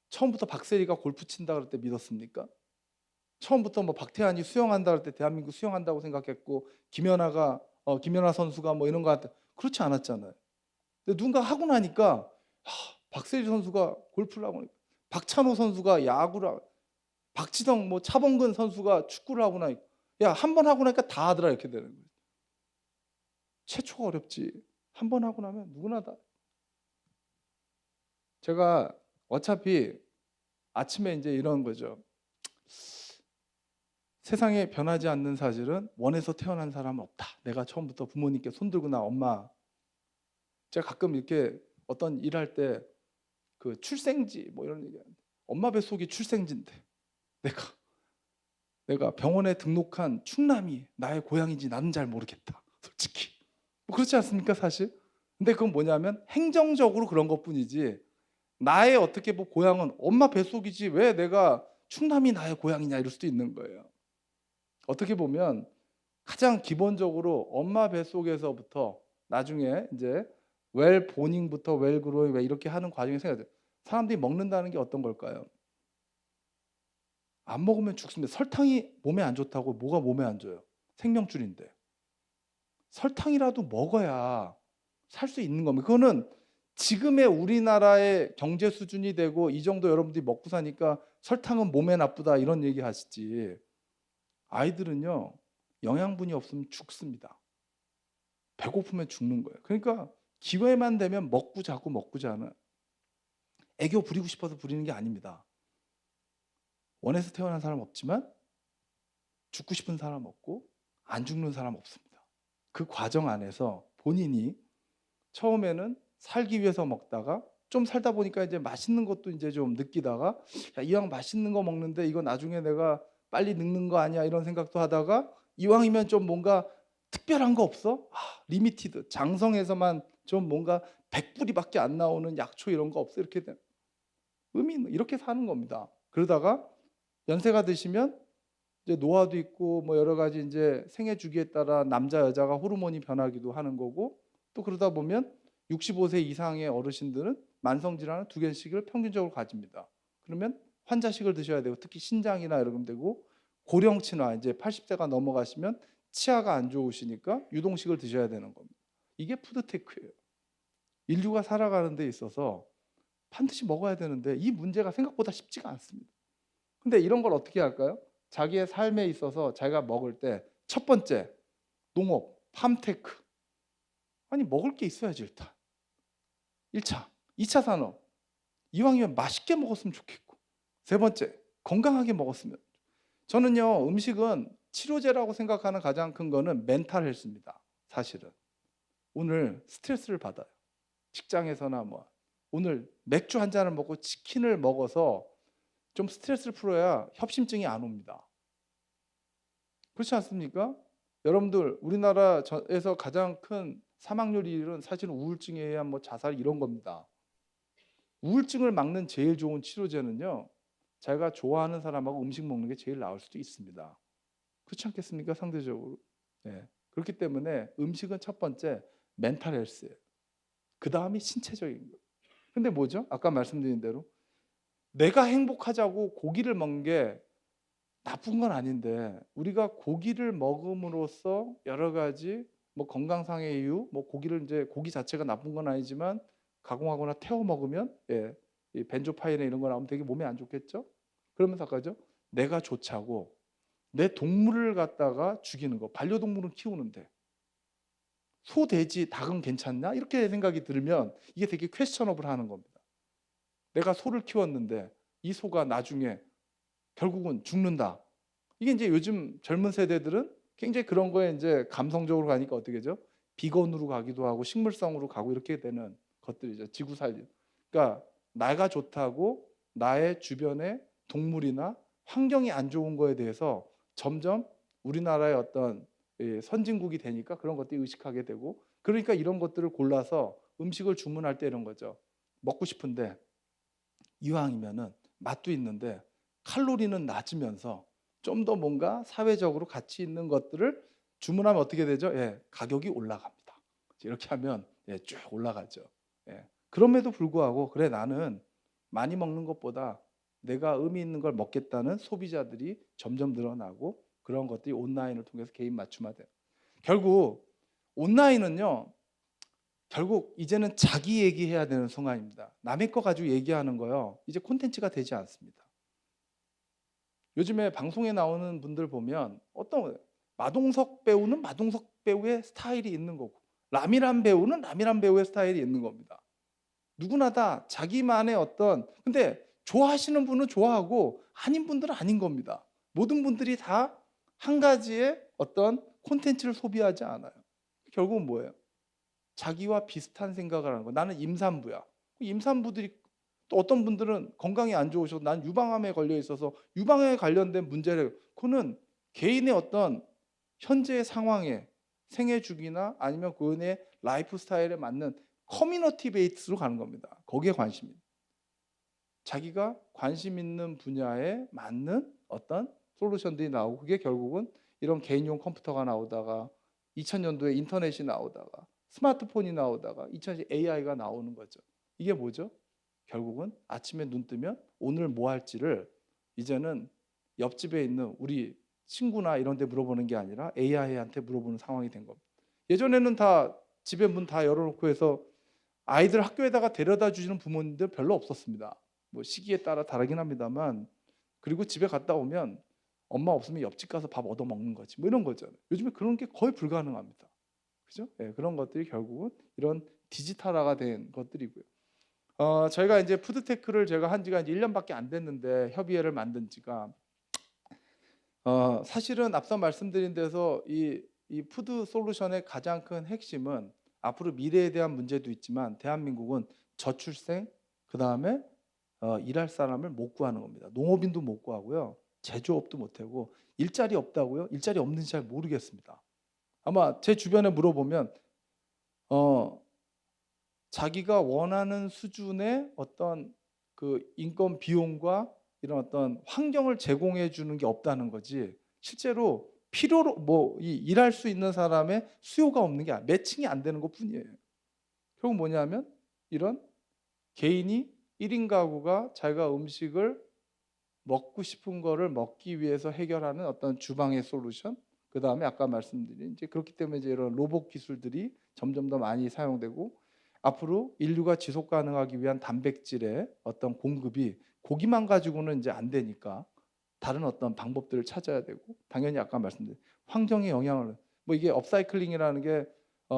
처음부터 박세리가 골프 친다 그럴 때 믿었습니까? 처음부터 뭐 박태환이 수영한다 그럴 때 대한민국 수영한다고 생각했고 김연아 선수가 뭐 이런 거 같다. 그렇지 않았잖아요. 근데 누군가 하고 나니까 박세리 선수가 골프를 하고 나니까 박찬호 선수가 야구를 하고 박지성 뭐 차범근 선수가 축구를 하고 나니까 한 번 하고 나니까 다 하더라 이렇게 되는 거예요. 최초가 어렵지. 한 번 하고 나면 누구나 다. 제가 어차피 아침에 이제 이런 거죠. 세상에 변하지 않는 사실은 원에서 태어난 사람은 없다. 내가 처음부터 부모님께 손들고 나 엄마. 제가 가끔 이렇게 어떤 일할 때 그 출생지 뭐 이런 얘기하는데 엄마 뱃속이 출생지인데 내가 병원에 등록한 충남이 나의 고향인지 나는 잘 모르겠다. 솔직히. 뭐 그렇지 않습니까, 사실? 근데 그건 뭐냐면 행정적으로 그런 것뿐이지 나의 어떻게 뭐 고향은 엄마 뱃속이지 왜 내가 충남이 나의 고향이냐 이럴 수도 있는 거예요. 어떻게 보면 가장 기본적으로 엄마 뱃속에서부터 나중에 이제 웰 보닝부터 웰 그로잉 왜 이렇게 하는 과정이 생겨요. 사람들이 먹는다는 게 어떤 걸까요? 안 먹으면 죽습니다. 설탕이 몸에 안 좋다고 뭐가 몸에 안 좋아요? 생명줄인데. 설탕이라도 먹어야 살 수 있는 겁니다. 그거는 지금의 우리나라의 경제 수준이 되고 이 정도 여러분들이 먹고 사니까 설탕은 몸에 나쁘다 이런 얘기 하시지. 아이들은요. 영양분이 없으면 죽습니다. 배고프면 죽는 거예요. 그러니까 기회만 되면 먹고 자고 먹고 자는 애교 부리고 싶어서 부리는 게 아닙니다. 원에서 태어난 사람 없지만 죽고 싶은 사람 없고 안 죽는 사람 없습니다. 그 과정 안에서 본인이 처음에는 살기 위해서 먹다가 좀 살다 보니까 이제 맛있는 것도 이제 좀 느끼다가 이왕 맛있는 거 먹는데 이거 나중에 내가 빨리 늙는 거 아니야 이런 생각도 하다가 이왕이면 좀 뭔가 특별한 거 없어? 리미티드 장성에서만 좀 뭔가 100불이밖에 안 나오는 약초 이런 거 없어? 이렇게 의미 있는 이렇게 사는 겁니다. 그러다가 연세가 드시면 이제 노화도 있고 뭐 여러 가지 이제 생애 주기에 따라 남자 여자가 호르몬이 변하기도 하는 거고 또 그러다 보면 65세 이상의 어르신들은 만성 질환을 2개씩을 평균적으로 가집니다. 그러면 환자식을 드셔야 되고, 특히 신장이나 이런 되고, 고령치나 이제 80세가 넘어가시면 치아가 안 좋으시니까 유동식을 드셔야 되는 겁니다. 이게 푸드테크예요. 인류가 살아가는 데 있어서 반드시 먹어야 되는데 이 문제가 생각보다 쉽지가 않습니다. 근데 이런 걸 어떻게 할까요? 자기의 삶에 있어서 자기가 먹을 때 첫 번째, 농업, 팜테크. 아니, 먹을 게 있어야지 일단. 1차. 2차 산업. 이왕이면 맛있게 먹었으면 좋겠고. 세 번째, 건강하게 먹었으면. 저는요, 음식은 치료제라고 생각하는 가장 큰 거는 멘탈 헬스입니다. 사실은. 오늘 스트레스를 받아요. 직장에서나 뭐. 오늘 맥주 한 잔을 먹고 치킨을 먹어서 좀 스트레스를 풀어야 협심증이 안 옵니다. 그렇지 않습니까? 여러분들, 우리나라에서 가장 큰 사망률이 사실은 우울증에 뭐 자살 이런 겁니다. 우울증을 막는 제일 좋은 치료제는요, 자기가 좋아하는 사람하고 음식 먹는 게 제일 나을 수도 있습니다. 그렇지 않겠습니까? 상대적으로. 네. 그렇기 때문에 음식은 첫 번째 멘탈 헬스예요. 그 다음이 신체적인 거예요. 근데 뭐죠? 아까 말씀드린 대로 내가 행복하자고 고기를 먹는 게 나쁜 건 아닌데, 우리가 고기를 먹음으로써 여러 가지 뭐 건강상의 이유, 뭐 고기를 이제 고기 자체가 나쁜 건 아니지만 가공하거나 태워 먹으면 이 벤조파이나 이런 거 나오면 되게 몸에 안 좋겠죠? 그러면서 아까죠? 내가 좋자고 내 동물을 갖다가 죽이는 거, 반려동물은 키우는데 소, 돼지, 닭은 괜찮나? 이렇게 생각이 들면 이게 되게 퀘스천업을 하는 겁니다. 내가 소를 키웠는데 이 소가 나중에 결국은 죽는다. 이게 이제 요즘 젊은 세대들은 굉장히 그런 거에 이제 감성적으로 가니까 어떻게 되죠? 비건으로 가기도 하고 식물성으로 가고 이렇게 되는 것들이죠. 지구 살림. 그러니까 나가 좋다고 나의 주변의 동물이나 환경이 안 좋은 거에 대해서 점점 우리나라의 어떤 선진국이 되니까 그런 것들이 의식하게 되고, 그러니까 이런 것들을 골라서 음식을 주문할 때 이런 거죠. 먹고 싶은데 이왕이면은 맛도 있는데 칼로리는 낮으면서 좀 더 뭔가 사회적으로 가치 있는 것들을 주문하면 어떻게 되죠? 가격이 올라갑니다. 이렇게 하면 쭉 올라가죠. 그럼에도 불구하고 그래, 나는 많이 먹는 것보다 내가 의미 있는 걸 먹겠다는 소비자들이 점점 늘어나고, 그런 것들이 온라인을 통해서 개인 맞춤화돼요. 결국 온라인은요, 결국 이제는 자기 얘기해야 되는 순간입니다. 남의 거 가지고 얘기하는 거요, 이제 콘텐츠가 되지 않습니다. 요즘에 방송에 나오는 분들 보면 어떤 마동석 배우는 마동석 배우의 스타일이 있는 거고, 라미란 배우는 라미란 배우의 스타일이 있는 겁니다. 누구나 다 자기만의 어떤, 근데 좋아하시는 분은 좋아하고 아닌 분들은 아닌 겁니다. 모든 분들이 다 한 가지의 어떤 콘텐츠를 소비하지 않아요. 결국은 뭐예요? 자기와 비슷한 생각을 하는 거. 나는 임산부야. 임산부들이, 또 어떤 분들은 건강이 안 좋으셔서 난 유방암에 걸려 있어서 유방암에 관련된 문제를, 그거는 개인의 어떤 현재의 상황에, 생애 주기나 아니면 그분의 라이프 스타일에 맞는 커뮤니티 베이스로 가는 겁니다. 거기에 관심이. 자기가 관심 있는 분야에 맞는 어떤 솔루션들이 나오고, 그게 결국은 이런 개인용 컴퓨터가 나오다가 2000년도에 인터넷이 나오다가 스마트폰이 나오다가 2000년에 AI가 나오는 거죠. 이게 뭐죠? 결국은 아침에 눈 뜨면 오늘 뭐 할지를 이제는 옆집에 있는 우리 친구나 이런 데 물어보는 게 아니라 AI한테 물어보는 상황이 된 겁니다. 예전에는 다 집에 문 다 열어놓고 해서 아이들 학교에다가 데려다 주시는 부모님들 별로 없었습니다. 뭐 시기에 따라 다르긴 합니다만, 그리고 집에 갔다 오면 엄마 없으면 옆집 가서 밥 얻어 먹는 거지, 뭐 이런 거잖아요. 요즘에 그런 게 거의 불가능합니다. 그죠? 그런 것들이 결국은 이런 디지털화가 된 것들이고요. 저희가 이제 푸드테크를 제가 한 지가 이제 1년밖에 안 됐는데, 협의회를 만든 지가, 사실은 앞서 말씀드린 데서 이 푸드 솔루션의 가장 큰 핵심은 앞으로 미래에 대한 문제도 있지만 대한민국은 저출생, 그 다음에 일할 사람을 못 구하는 겁니다. 농업인도 못 구하고요, 제조업도 못 하고, 일자리 없다고요? 일자리 없는지 잘 모르겠습니다. 아마 제 주변에 물어보면 자기가 원하는 수준의 어떤 그 인건 비용과 이런 어떤 환경을 제공해 주는 게 없다는 거지, 실제로 필요로 뭐 일할 수 있는 사람의 수요가 없는 게 매칭이 안 되는 것뿐이에요. 결국 뭐냐면 이런 개인이 1인 가구가 자기가 음식을 먹고 싶은 거를 먹기 위해서 해결하는 어떤 주방의 솔루션, 그 다음에 아까 말씀드린 이제 그렇기 때문에 이제 이런 로봇 기술들이 점점 더 많이 사용되고 앞으로 인류가 지속 가능하기 위한 단백질의 어떤 공급이 고기만 가지고는 이제 안 되니까 다른 어떤 방법들을 찾아야 되고 당연히 아까 말씀드린 환경에 영향을 뭐 이게 업사이클링이라는 게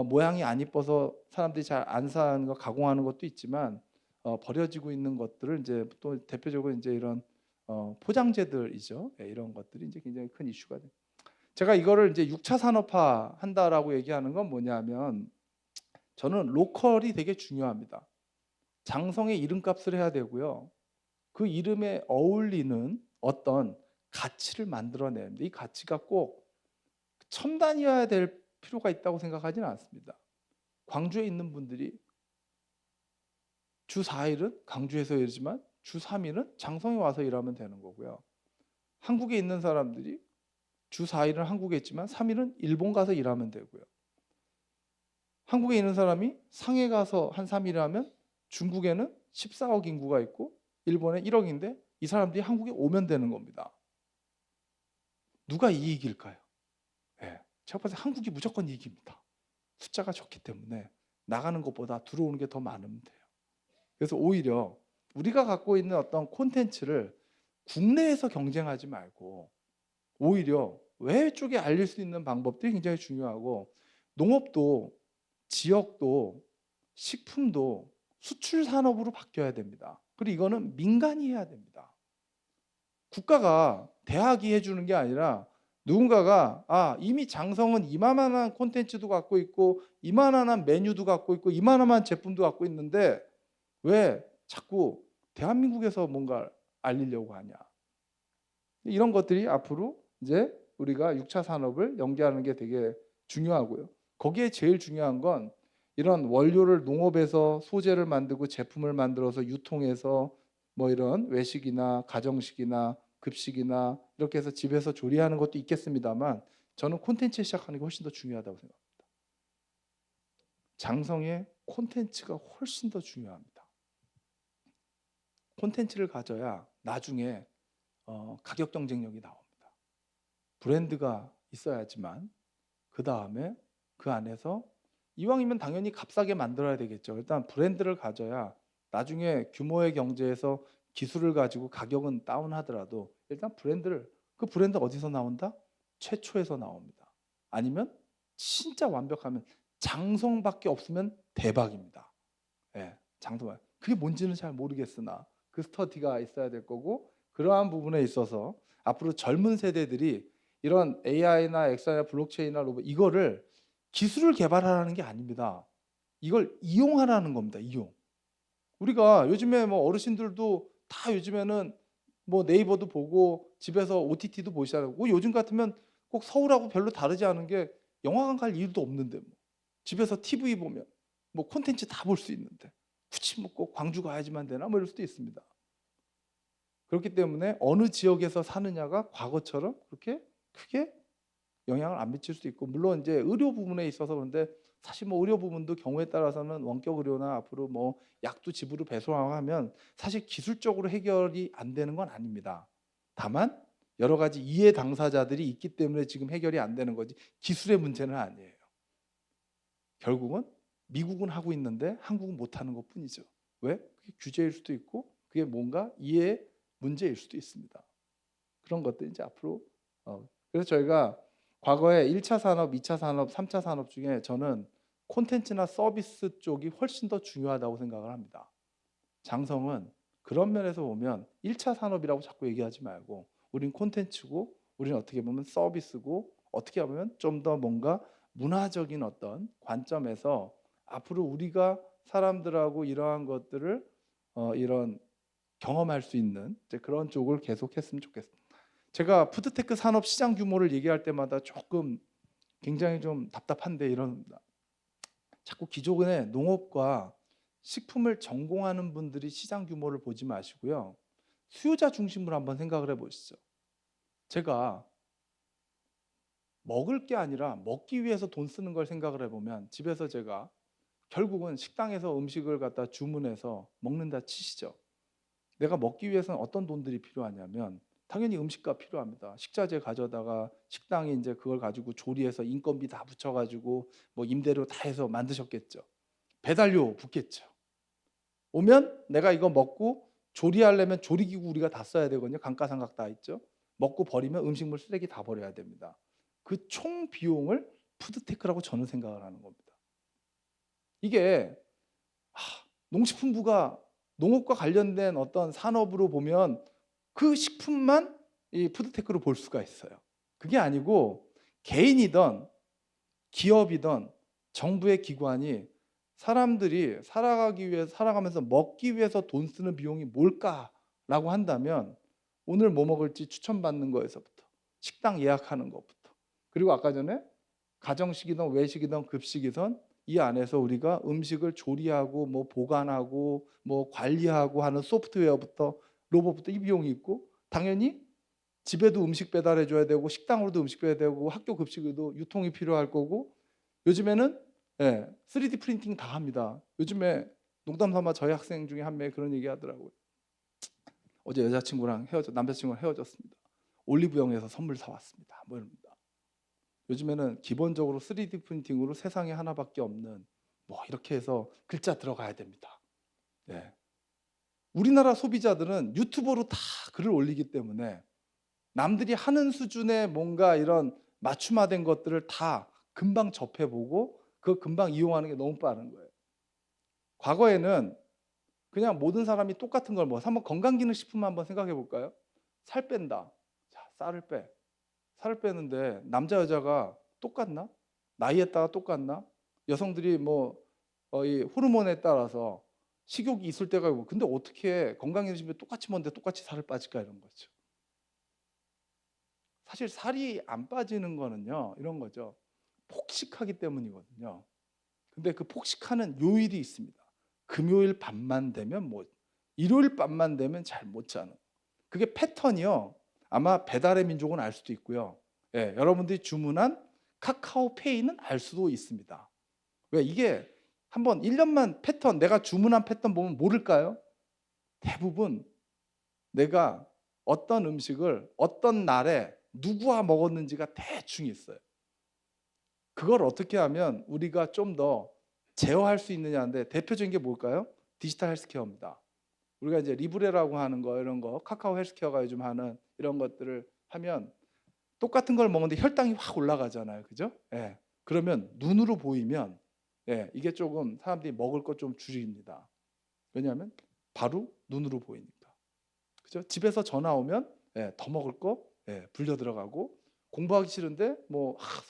모양이 안 이뻐서 사람들이 잘 안 사는 거 가공하는 것도 있지만 버려지고 있는 것들을 이제 또 대표적으로 이제 이런 포장재들이죠. 예, 이런 것들이 이제 굉장히 큰 이슈가 돼요. 제가 이거를 이제 6차 산업화 한다라고 얘기하는 건 뭐냐면 저는 로컬이 되게 중요합니다. 장성의 이름값을 해야 되고요. 그 이름에 어울리는 어떤 가치를 만들어내야 됩니다. 이 가치가 꼭 첨단이어야 될 필요가 있다고 생각하지는 않습니다. 광주에 있는 분들이 주 4일은 광주에서 일하지만 주 3일은 장성에 와서 일하면 되는 거고요. 한국에 있는 사람들이 주 4일은 한국에 있지만 3일은 일본 가서 일하면 되고요. 한국에 있는 사람이 상해 가서 한 3일 하면 중국에는 14억 인구가 있고 일본에 1억인데 이 사람들이 한국에 오면 되는 겁니다. 누가 이익일까요? 네, 제가 봤을 때 한국이 무조건 이익입니다. 숫자가 적기 때문에 나가는 것보다 들어오는 게 더 많으면 돼요. 그래서 오히려 우리가 갖고 있는 어떤 콘텐츠를 국내에서 경쟁하지 말고 오히려 외 쪽에 알릴 수 있는 방법들이 굉장히 중요하고 농업도 지역도 식품도 수출 산업으로 바뀌어야 됩니다. 그리고 이거는 민간이 해야 됩니다. 국가가 대학이 해주는 게 아니라 누군가가 이미 장성은 이만한 콘텐츠도 갖고 있고 이만한 메뉴도 갖고 있고 이만한 제품도 갖고 있는데 왜 자꾸 대한민국에서 뭔가 알리려고 하냐. 이런 것들이 앞으로 이제 우리가 6차 산업을 연계하는 게 되게 중요하고요. 거기에 제일 중요한 건 이런 원료를 농업에서 소재를 만들고 제품을 만들어서 유통해서 뭐 이런 외식이나 가정식이나 급식이나 이렇게 해서 집에서 조리하는 것도 있겠습니다만 저는 콘텐츠 시작하는 게 훨씬 더 중요하다고 생각합니다. 장성의 콘텐츠가 훨씬 더 중요합니다. 콘텐츠를 가져야 나중에 가격 경쟁력이 나옵니다. 브랜드가 있어야지만 그 다음에 그 안에서 이왕이면 당연히 값싸게 만들어야 되겠죠. 일단 브랜드를 가져야 나중에 규모의 경제에서 기술을 가지고 가격은 다운하더라도 일단 그 브랜드 어디서 나온다? 최초에서 나옵니다. 아니면 진짜 완벽하면 장성밖에 없으면 대박입니다. 예, 장성. 그게 뭔지는 잘 모르겠으나 그 스터디가 있어야 될 거고 그러한 부분에 있어서 앞으로 젊은 세대들이 이런 AI나 엑스나 블록체인이나 로봇 이거를 기술을 개발하라는 게 아닙니다. 이걸 이용하라는 겁니다. 이용. 우리가 요즘에 뭐 어르신들도 다 요즘에는 뭐 네이버도 보고 집에서 OTT도 보시라고. 요즘 같으면 꼭 서울하고 별로 다르지 않은 게 영화관 갈 이유도 없는데 뭐. 집에서 TV 보면 뭐 콘텐츠 다 볼 수 있는데 굳이 뭐 꼭 광주 가야지만 되나 뭐 이럴 수도 있습니다. 그렇기 때문에 어느 지역에서 사느냐가 과거처럼 그렇게 크게 영향을 안 미칠 수도 있고 물론 이제 의료 부분에 있어서 그런데 사실 뭐 의료 부분도 경우에 따라서는 원격 의료나 앞으로 뭐 약도 집으로 배송하면 사실 기술적으로 해결이 안 되는 건 아닙니다. 다만 여러 가지 이해 당사자들이 있기 때문에 지금 해결이 안 되는 거지 기술의 문제는 아니에요. 결국은 미국은 하고 있는데 한국은 못 하는 것뿐이죠. 왜? 그게 규제일 수도 있고 그게 뭔가 이해 문제일 수도 있습니다. 그런 것들이 이제 앞으로 그래서 저희가 과거에 1차 산업, 2차 산업, 3차 산업 중에 저는 콘텐츠나 서비스 쪽이 훨씬 더 중요하다고 생각을 합니다. 장성은 그런 면에서 보면 1차 산업이라고 자꾸 얘기하지 말고 우린 콘텐츠고 우리는 어떻게 보면 서비스고 어떻게 보면 좀 더 뭔가 문화적인 어떤 관점에서 앞으로 우리가 사람들하고 이러한 것들을 이런 경험할 수 있는 그런 쪽을 계속했으면 좋겠습니다. 제가 푸드테크 산업 시장 규모를 얘기할 때마다 조금 굉장히 좀 답답한데 이런 자꾸 기존의 농업과 식품을 전공하는 분들이 시장 규모를 보지 마시고요. 수요자 중심으로 한번 생각을 해보시죠. 제가 먹을 게 아니라 먹기 위해서 돈 쓰는 걸 생각을 해보면 집에서 제가 결국은 식당에서 음식을 갖다 주문해서 먹는다 치시죠. 내가 먹기 위해서는 어떤 돈들이 필요하냐면 당연히 음식값 필요합니다. 식자재 가져다가 식당이 이제 그걸 가지고 조리해서 인건비 다 붙여가지고 뭐 임대료 다 해서 만드셨겠죠. 배달료 붙겠죠. 오면 내가 이거 먹고 조리하려면 조리기구 우리가 다 써야 되거든요. 감가상각 다 있죠. 먹고 버리면 음식물 쓰레기 다 버려야 됩니다. 그 총 비용을 푸드테크라고 저는 생각을 하는 겁니다. 이게 농식품부가 농업과 관련된 어떤 산업으로 보면 그 식품만 이 푸드테크로 볼 수가 있어요. 그게 아니고 개인이든 기업이든 정부의 기관이 사람들이 살아가기 위해 살아가면서 먹기 위해서 돈 쓰는 비용이 뭘까라고 한다면 오늘 뭐 먹을지 추천받는 거에서부터 식당 예약하는 것부터 그리고 아까 전에 가정식이든 외식이든 급식이든 이 안에서 우리가 음식을 조리하고 뭐 보관하고 뭐 관리하고 하는 소프트웨어부터 로봇부터 이 비용이 있고 당연히 집에도 음식 배달해 줘야 되고 식당으로도 음식 배달해야 되고 학교 급식에도 유통이 필요할 거고 요즘에는 3D 프린팅 다 합니다. 요즘에 농담 삼아 저희 학생 중에 한 명이 그런 얘기 하더라고요. 어제 남자친구랑 헤어졌습니다. 올리브영에서 선물 사왔습니다. 뭐 이럽니다. 요즘에는 기본적으로 3D 프린팅으로 세상에 하나밖에 없는 뭐 이렇게 해서 글자 들어가야 됩니다. 우리나라 소비자들은 유튜버로 다 글을 올리기 때문에 남들이 하는 수준의 뭔가 이런 맞춤화된 것들을 다 금방 접해보고 그 금방 이용하는 게 너무 빠른 거예요. 과거에는 그냥 모든 사람이 똑같은 걸 한번 건강기능식품 한번 생각해 볼까요? 살 뺀다. 자, 살을 빼는데 남자 여자가 똑같나? 나이에 따라 똑같나? 여성들이 이 호르몬에 따라서 식욕이 있을 때가 있고 근데 어떻게 건강기능식품이 똑같이 먹는데 똑같이 살을 빠질까 이런 거죠. 사실 살이 안 빠지는 거는요 이런 거죠. 폭식하기 때문이거든요. 근데 그 폭식하는 요일이 있습니다. 금요일 밤만 되면 일요일 밤만 되면 잘 못 자는. 그게 패턴이요. 아마 배달의 민족은 알 수도 있고요. 여러분들이 주문한 카카오페이는 알 수도 있습니다. 왜 이게 한번 1년만 패턴 내가 주문한 패턴 보면 모를까요? 대부분 내가 어떤 음식을 어떤 날에 누구와 먹었는지가 대충 있어요. 그걸 어떻게 하면 우리가 좀 더 제어할 수 있느냐인데 대표적인 게 뭘까요? 디지털 헬스케어입니다. 우리가 이제 리브레라고 하는 거 이런 거 카카오 헬스케어가 요즘 하는 이런 것들을 하면 똑같은 걸 먹는데 혈당이 확 올라가잖아요. 그죠? 그러면 눈으로 보이면 이게 조금 사람들이 먹을 것 좀 줄입니다. 왜냐하면 바로 눈으로 보이니까. 그죠? 집에서 전화 오면 더 먹을 거 불려 들어가고 공부하기 싫은데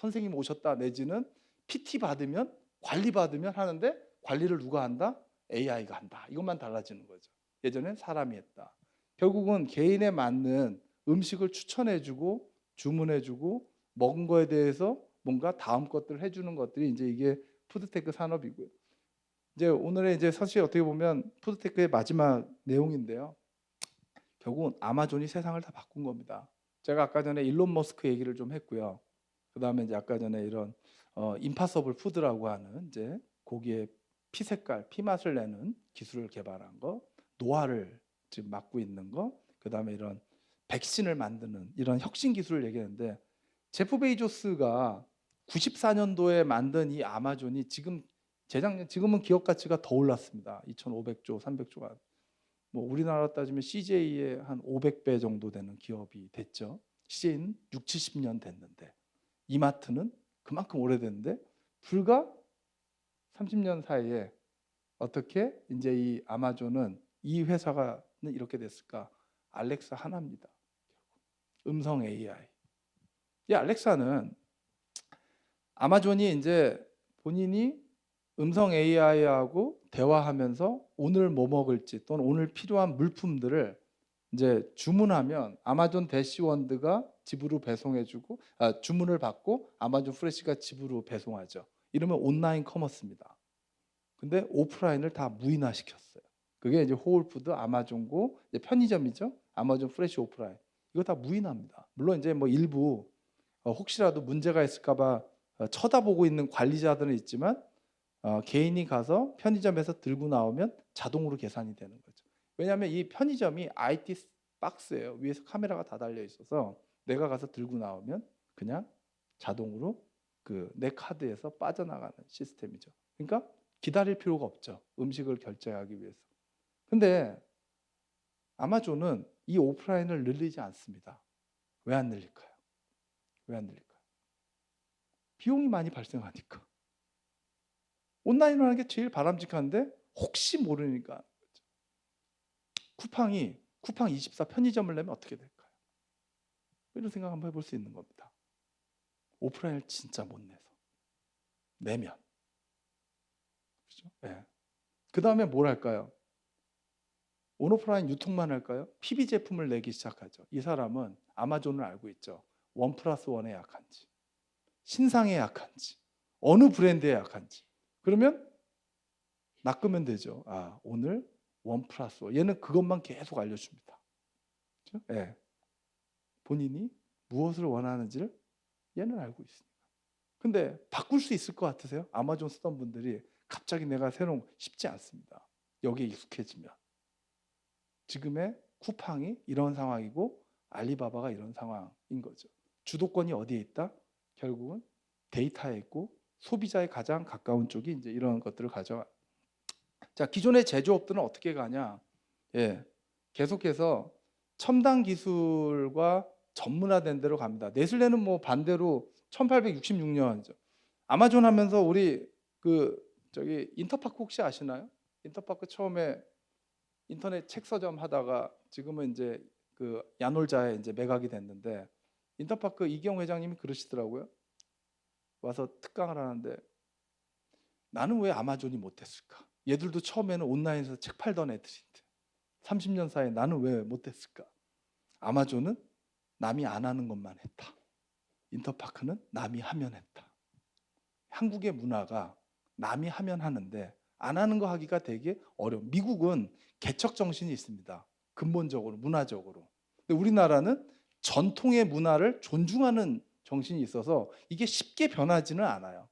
선생님 오셨다 내지는 PT 받으면 관리 받으면 하는데 관리를 누가 한다? AI가 한다. 이것만 달라지는 거죠. 예전엔 사람이 했다. 결국은 개인에 맞는 음식을 추천해주고 주문해주고 먹은 거에 대해서 뭔가 다음 것들을 해주는 것들이 이제 이게 푸드테크 산업이고요. 이제 오늘의 이제 사실 어떻게 보면 푸드테크의 마지막 내용인데요. 결국은 아마존이 세상을 다 바꾼 겁니다. 제가 아까 전에 일론 머스크 얘기를 좀 했고요. 그 다음에 이제 아까 전에 이런 임파서블 푸드라고 하는 이제 고기의 피 색깔, 피 맛을 내는 기술을 개발한 거, 노화를 지금 막고 있는 거, 그 다음에 이런 백신을 만드는 이런 혁신 기술을 얘기했는데 제프 베이조스가 94년도에 만든 이 아마존이 지금은 기업 가치가 더 올랐습니다. 2,500조, 300조가 우리나라 따지면 CJ의 한 500배 정도 되는 기업이 됐죠. CJ는 6, 70년 됐는데 이마트는 그만큼 오래됐는데 불과 30년 사이에 어떻게 이제 이 아마존은 이 회사가 이렇게 됐을까? 알렉사 하나입니다. 음성 AI. 이 알렉사는 아마존이 이제 본인이 음성 AI하고 대화하면서 오늘 뭐 먹을지 또는 오늘 필요한 물품들을 이제 주문하면 아마존 대시원드가 집으로 배송해주고 주문을 받고 아마존 프레시가 집으로 배송하죠. 이러면 온라인 커머스입니다. 근데 오프라인을 다 무인화시켰어요. 그게 이제 호울푸드, 아마존고 이제 편의점이죠. 아마존 프레시 오프라인 이거 다 무인화입니다. 물론 이제 일부 혹시라도 문제가 있을까봐 쳐다보고 있는 관리자들은 있지만 개인이 가서 편의점에서 들고 나오면 자동으로 계산이 되는 거죠. 왜냐하면 이 편의점이 IT 박스예요. 위에서 카메라가 다 달려 있어서 내가 가서 들고 나오면 그냥 자동으로 내 카드에서 빠져나가는 시스템이죠. 그러니까 기다릴 필요가 없죠. 음식을 결제하기 위해서. 근데 아마존은 이 오프라인을 늘리지 않습니다. 왜 안 늘릴까요? 왜 안 늘릴까요? 비용이 많이 발생하니까. 온라인으로 하는 게 제일 바람직한데 혹시 모르니까. 쿠팡 24 편의점을 내면 어떻게 될까요? 이런 생각 한번 해볼 수 있는 겁니다. 오프라인을 진짜 못 내면. 그렇죠? 네. 그 다음에 뭘 할까요? 온오프라인 유통만 할까요? PB 제품을 내기 시작하죠. 이 사람은 아마존을 알고 있죠. 1+1에 약한지, 신상에 약한지, 어느 브랜드에 약한지. 그러면 낚으면 되죠. 오늘 1+1. 얘는 그것만 계속 알려줍니다. 그렇죠? 네. 본인이 무엇을 원하는지를 얘는 알고 있습니다. 근데 바꿀 수 있을 것 같으세요? 아마존 쓰던 분들이 갑자기 내가 새로운 쉽지 않습니다. 여기에 익숙해지면. 지금의 쿠팡이 이런 상황이고 알리바바가 이런 상황인 거죠. 주도권이 어디에 있다? 결국은 데이터에 있고 소비자에 가장 가까운 쪽이 이제 이런 것들을 가져가. 자, 기존의 제조업들은 어떻게 가냐? 계속해서 첨단 기술과 전문화된 데로 갑니다. 네슬레는 뭐 반대로 1866년이죠. 아마존 하면서 우리 인터파크 혹시 아시나요? 인터파크 처음에 인터넷 책 서점 하다가 지금은 이제 야놀자에 이제 매각이 됐는데 인터파크 이경 회장님이 그러시더라고요. 와서 특강을 하는데 나는 왜 아마존이 못했을까? 얘들도 처음에는 온라인에서 책 팔던 애들인데 30년 사이에 나는 왜 못했을까? 아마존은 남이 안 하는 것만 했다. 인터파크는 남이 하면 했다. 한국의 문화가 남이 하면 하는데 안 하는 거 하기가 되게 어려워. 미국은 개척 정신이 있습니다. 근본적으로 문화적으로. 근데 우리나라는 전통의 문화를 존중하는 정신이 있어서 이게 쉽게 변하지는 않아요.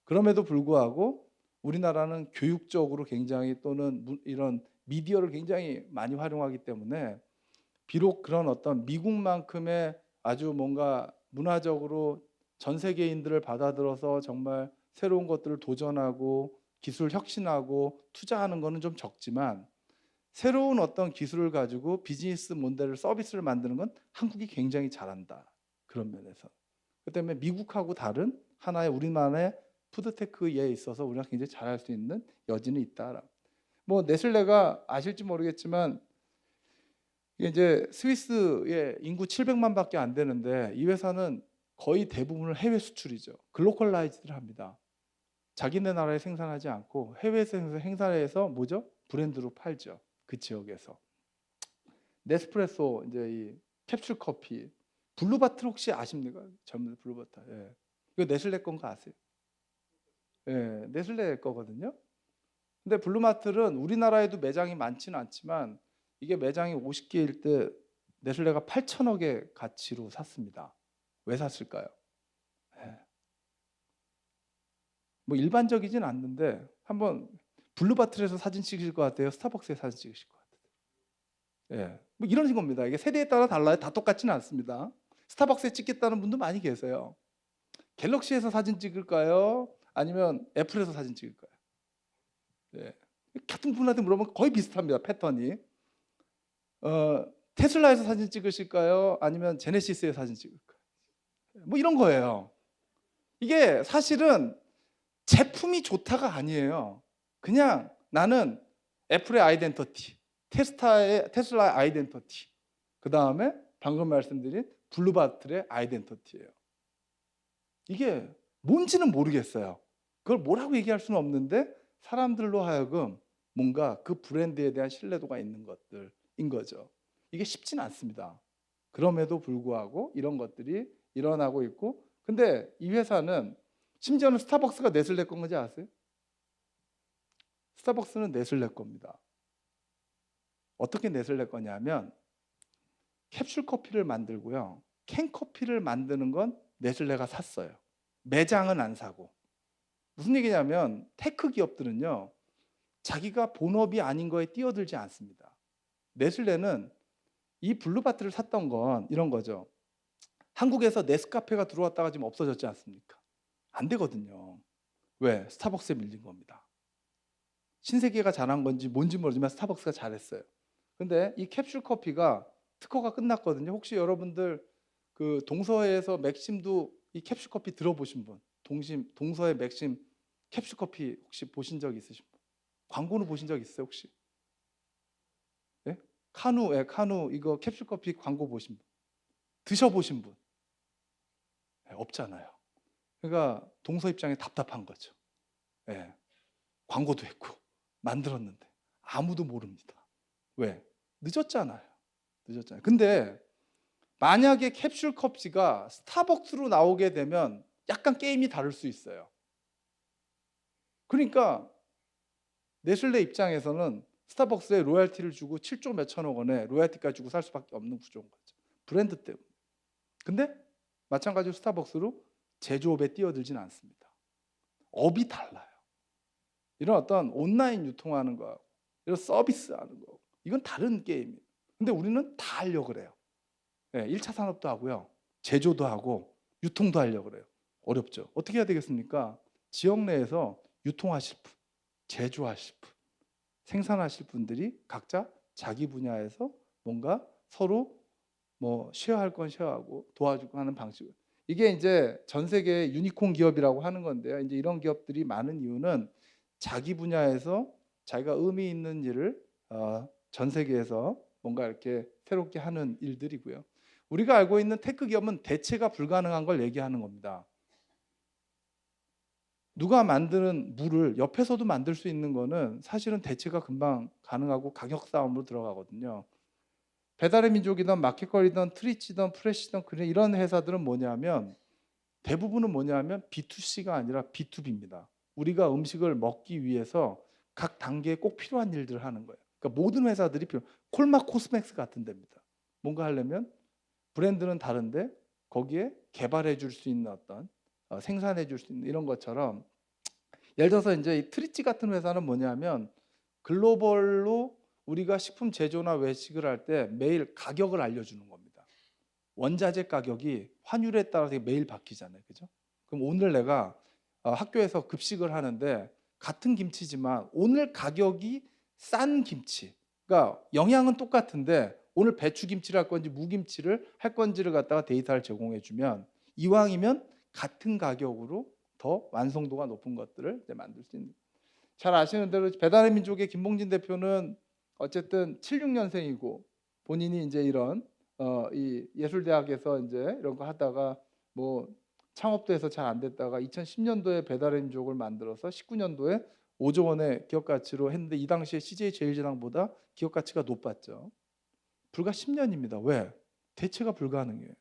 그럼에도 불구하고 우리나라는 교육적으로 굉장히 또는 이런 미디어를 굉장히 많이 활용하기 때문에 비록 그런 어떤 미국만큼의 아주 뭔가 문화적으로 전 세계인들을 받아들여서 정말 새로운 것들을 도전하고 기술 혁신하고 투자하는 것은 좀 적지만 새로운 어떤 기술을 가지고 비즈니스 모델을 서비스를 만드는 건 한국이 굉장히 잘한다. 그런 면에서. 그 때문에 미국하고 다른 하나의 우리만의 푸드테크에 있어서 우리가 굉장히 잘할 수 있는 여지는 있다. 뭐 네슬레가 아실지 모르겠지만 이제 스위스의 인구 700만밖에 안 되는데 이 회사는 거의 대부분을 해외 수출이죠. 글로컬라이즈를 합니다. 자기네 나라에 생산하지 않고 해외에서 생산해서 뭐죠? 브랜드로 팔죠. 그 지역에서. 네스프레소 이제 이 캡슐 커피, 블루바틀 혹시 아십니까? 젊은 블루바틀. 예. 이거 네슬레 건가 아세요? 예, 네슬레 거거든요. 근데 블루바틀은 우리나라에도 매장이 많지는 않지만 이게 매장이 50개일 때 네슬레가 8천억의 가치로 샀습니다. 왜 샀을까요? 예. 뭐 일반적이진 않는데 한번 블루바틀에서 사진 찍으실 것 같아요? 스타벅스에 사진 찍으실 것 같아요? 예. 뭐 이런 겁니다. 이게 세대에 따라 달라요. 다 똑같지는 않습니다. 스타벅스에 찍겠다는 분도 많이 계세요. 갤럭시에서 사진 찍을까요? 아니면 애플에서 사진 찍을까요? 예. 같은 분한테 물어보면 거의 비슷합니다. 패턴이. 테슬라에서 사진 찍으실까요? 아니면 제네시스에서 사진 찍을까요? 뭐 이런 거예요. 이게 사실은 제품이 좋다가 아니에요. 그냥 나는 애플의 아이덴티티, 테슬라의 아이덴티티, 그 다음에 방금 말씀드린 블루바틀의 아이덴티티예요. 이게 뭔지는 모르겠어요. 그걸 뭐라고 얘기할 수는 없는데 사람들로 하여금 뭔가 그 브랜드에 대한 신뢰도가 있는 것들인 거죠. 이게 쉽지는 않습니다. 그럼에도 불구하고 이런 것들이 일어나고 있고, 근데 이 회사는 심지어는 스타벅스가 네슬레 건지 아세요? 스타벅스는 네슬레 겁니다. 어떻게 네슬레 거냐면 캡슐 커피를 만들고요. 캔 커피를 만드는 건 네슬레가 샀어요. 매장은 안 사고. 무슨 얘기냐면 테크 기업들은요, 자기가 본업이 아닌 거에 뛰어들지 않습니다. 네슬레는 이 블루바트를 샀던 건 이런 거죠. 한국에서 네스카페가 들어왔다가 지금 없어졌지 않습니까? 안 되거든요. 왜? 스타벅스에 밀린 겁니다. 신세계가 잘한 건지 뭔지 모르지만 스타벅스가 잘했어요. 근데 이 캡슐 커피가 특허가 끝났거든요. 혹시 여러분들 그 동서에서 맥심도 이 캡슐 커피 들어보신 분? 동서의 맥심 캡슐 커피 혹시 보신 적 있으신 분? 광고는 보신 적 있어요, 혹시? 예? 카누, 카누 이거 캡슐 커피 광고 보신 분? 드셔보신 분? 예, 없잖아요. 그러니까 동서 입장에 답답한 거죠. 예, 광고도 했고 만들었는데 아무도 모릅니다. 왜? 늦었잖아요. 늦었잖아요. 근데 만약에 캡슐 커피가 스타벅스로 나오게 되면 약간 게임이 다를 수 있어요. 그러니까 네슬레 입장에서는 스타벅스에 로열티를 주고 7조 몇천억 원에 로열티까지 주고 살 수밖에 없는 구조인 거죠. 브랜드 때문에. 근데 마찬가지로 스타벅스로 제조업에 뛰어들지는 않습니다. 업이 달라요. 이런 어떤 온라인 유통하는 거, 이런 서비스하는 거, 이건 다른 게임이에요. 근데 우리는 다 하려고 그래요. 네, 1차 산업도 하고요, 제조도 하고 유통도 하려고 그래요. 어렵죠. 어떻게 해야 되겠습니까? 지역 내에서 유통하실 분, 제조하실 분, 생산하실 분들이 각자 자기 분야에서 뭔가 서로 뭐 쉐어할 건 쉐어하고 도와주고 하는 방식으로. 이게 이제 전 세계 유니콘 기업이라고 하는 건데요. 이제 이런 기업들이 많은 이유는 자기 분야에서 자기가 의미 있는 일을 전 세계에서 뭔가 이렇게 새롭게 하는 일들이고요. 우리가 알고 있는 테크 기업은 대체가 불가능한 걸 얘기하는 겁니다. 누가 만드는 물을 옆에서도 만들 수 있는 거는 사실은 대체가 금방 가능하고 가격 싸움으로 들어가거든요. 배달의 민족이든 마켓컬리든 트리치든 프레시든 이런 회사들은 뭐냐면 대부분은 뭐냐면 B2C가 아니라 B2B입니다. 우리가 음식을 먹기 위해서 각 단계에 꼭 필요한 일들을 하는 거예요. 그러니까 모든 회사들이 콜마 코스맥스 같은 데입니다. 뭔가 하려면 브랜드는 다른데 거기에 개발해 줄 수 있는 어떤 생산해 줄 수 있는 이런 것처럼, 예를 들어서 이제 이 트리치 같은 회사는 뭐냐면 글로벌로 우리가 식품 제조나 외식을 할 때 매일 가격을 알려주는 겁니다. 원자재 가격이 환율에 따라서 매일 바뀌잖아요, 그죠? 그럼 오늘 내가 학교에서 급식을 하는데 같은 김치지만 오늘 가격이 싼 김치, 그러니까 영양은 똑같은데 오늘 배추김치를 할 건지 무김치를 할 건지를 갖다가 데이터를 제공해 주면 이왕이면 같은 가격으로 더 완성도가 높은 것들을 이제 만들 수 있는. 잘 아시는 대로 배달의 민족의 김봉진 대표는 어쨌든 76년생이고 본인이 이제 이런 이 예술대학에서 이제 이런 거 하다가 뭐 창업도 해서 잘 안 됐다가 2010년도에 배달의 민족을 만들어서 19년도에 5조 원의 기업 가치로 했는데 이 당시에 CJ 제일제당보다 기업 가치가 높았죠. 불과 10년입니다. 왜? 대체가 불가능해요.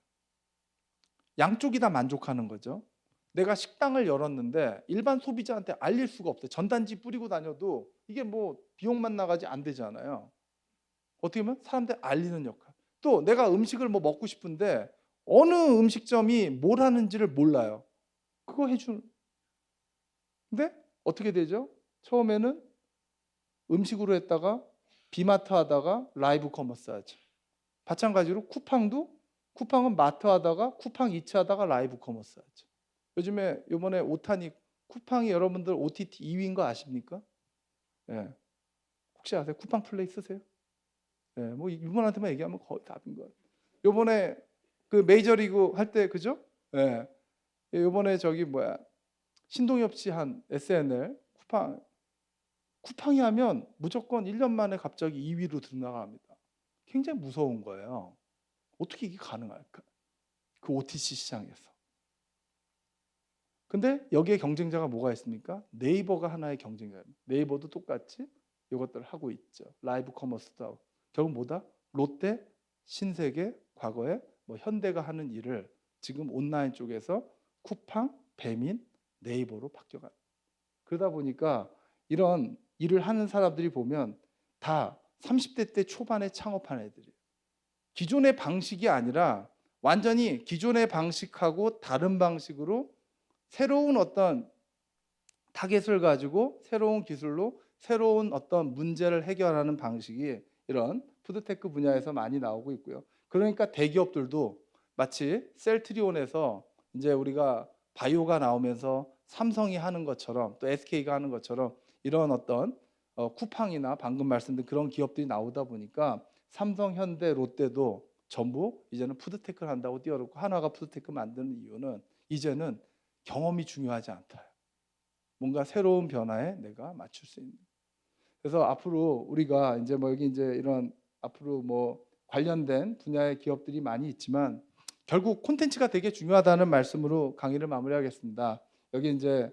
양쪽이 다 만족하는 거죠. 내가 식당을 열었는데 일반 소비자한테 알릴 수가 없어요. 전단지 뿌리고 다녀도 이게 뭐 비용만 나가지 안 되잖아요. 어떻게 보면 사람들 알리는 역할. 또 내가 음식을 뭐 먹고 싶은데 어느 음식점이 뭘 하는지를 몰라요. 그거 해주는. 근데 어떻게 되죠? 처음에는 음식으로 했다가 비마트 하다가 라이브 커머스 하죠. 마찬가지로 쿠팡은 마트 하다가 쿠팡 이츠 하다가 라이브 커머스 하죠. 요즘에 이번에 오타니 쿠팡이 여러분들 OTT 2위인 거 아십니까? 예. 혹시 아세요? 쿠팡 플레이 쓰세요? 예. 뭐 이분한테만 얘기하면 거의 답인 거예요. 요번에 그 메이저리그 할 때 그죠? 예. 요번에 저기 뭐야? 신동엽 씨 한 SNL 쿠팡이 하면 무조건 1년 만에 갑자기 2위로 등락합니다. 굉장히 무서운 거예요. 어떻게 이게 가능할까? 그 OTC 시장에서. 근데 여기에 경쟁자가 뭐가 있습니까? 네이버가 하나의 경쟁자입니다. 네이버도 똑같이 이것들을 하고 있죠. 라이브 커머스도 하고. 결국 뭐다? 롯데, 신세계, 과거에 뭐 현대가 하는 일을 지금 온라인 쪽에서 쿠팡, 배민, 네이버로 바뀌어가. 그러다 보니까 이런 일을 하는 사람들이 보면 다 30대 때 초반에 창업한 애들이에요. 기존의 방식이 아니라 완전히 기존의 방식하고 다른 방식으로 새로운 어떤 타겟을 가지고 새로운 기술로 새로운 어떤 문제를 해결하는 방식이 이런 푸드테크 분야에서 많이 나오고 있고요. 그러니까 대기업들도 마치 셀트리온에서 이제 우리가 바이오가 나오면서 삼성이 하는 것처럼 또 SK가 하는 것처럼 이런 어떤 쿠팡이나 방금 말씀드린 그런 기업들이 나오다 보니까 삼성, 현대, 롯데도 전부 이제는 푸드테크를 한다고 뛰어들고 하나가 푸드테크 만드는 이유는 이제는 경험이 중요하지 않다. 뭔가 새로운 변화에 내가 맞출 수 있는. 그래서 앞으로 우리가 이제 뭐 여기 이제 이런 앞으로 뭐 관련된 분야의 기업들이 많이 있지만 결국 콘텐츠가 되게 중요하다는 말씀으로 강의를 마무리하겠습니다. 여기 이제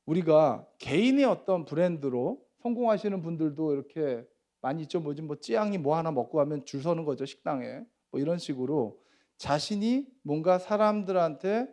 우리가 개인의 어떤 브랜드로 성공하시는 분들도 이렇게 많이 있죠. 뭐지 뭐 찌양이 뭐 하나 먹고 가면 줄 서는 거죠, 식당에. 뭐 이런 식으로 자신이 뭔가 사람들한테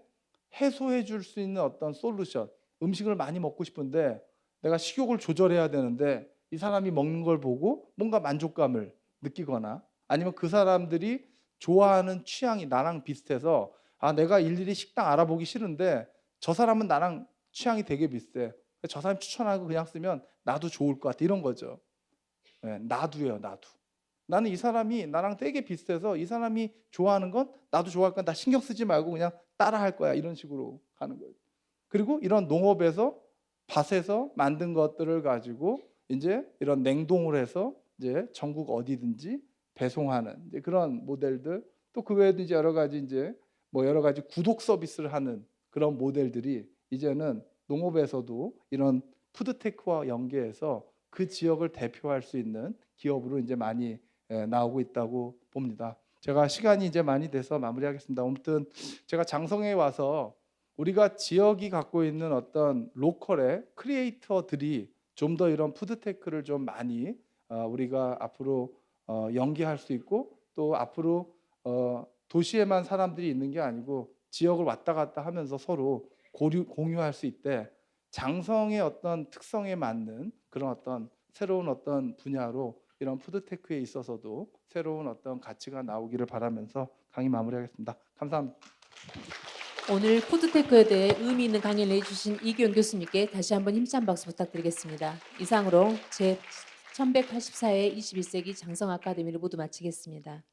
해소해 줄 수 있는 어떤 솔루션, 음식을 많이 먹고 싶은데 내가 식욕을 조절해야 되는데 이 사람이 먹는 걸 보고 뭔가 만족감을 느끼거나 아니면 그 사람들이 좋아하는 취향이 나랑 비슷해서 아 내가 일일이 식당 알아보기 싫은데 저 사람은 나랑 취향이 되게 비슷해. 저 사람 추천하고 그냥 쓰면 나도 좋을 것 같아. 이런 거죠. 네, 나도예요, 나도. 나는 이 사람이 나랑 되게 비슷해서 이 사람이 좋아하는 건 나도 좋아할 거야. 나 신경 쓰지 말고 그냥 따라 할 거야. 이런 식으로 가는 거예요. 그리고 이런 농업에서 밭에서 만든 것들을 가지고 이제 이런 냉동을 해서 이제 전국 어디든지 배송하는 이제 그런 모델들 또 그 외에도 이제 여러 가지 이제 뭐 여러 가지 구독 서비스를 하는 그런 모델들이 이제는 농업에서도 이런 푸드테크와 연계해서 그 지역을 대표할 수 있는 기업으로 이제 많이 나오고 있다고 봅니다. 제가 시간이 이제 많이 돼서 마무리하겠습니다. 아무튼 제가 장성에 와서 우리가 지역이 갖고 있는 어떤 로컬의 크리에이터들이 좀 더 이런 푸드테크를 좀 많이 우리가 앞으로 연계할 수 있고 또 앞으로 도시에만 사람들이 있는 게 아니고 지역을 왔다 갔다 하면서 서로 공유할 수 있대 장성의 어떤 특성에 맞는 그런 어떤 새로운 어떤 분야로 이런 푸드테크에 있어서도 새로운 어떤 가치가 나오기를 바라면서 강의 마무리하겠습니다. 감사합니다. 오늘 푸드테크에 대해 의미 있는 강의를 해주신 이규영 교수님께 다시 한번 힘찬 박수 부탁드리겠습니다. 이상으로 제 1184회 21세기 장성 아카데미를 모두 마치겠습니다.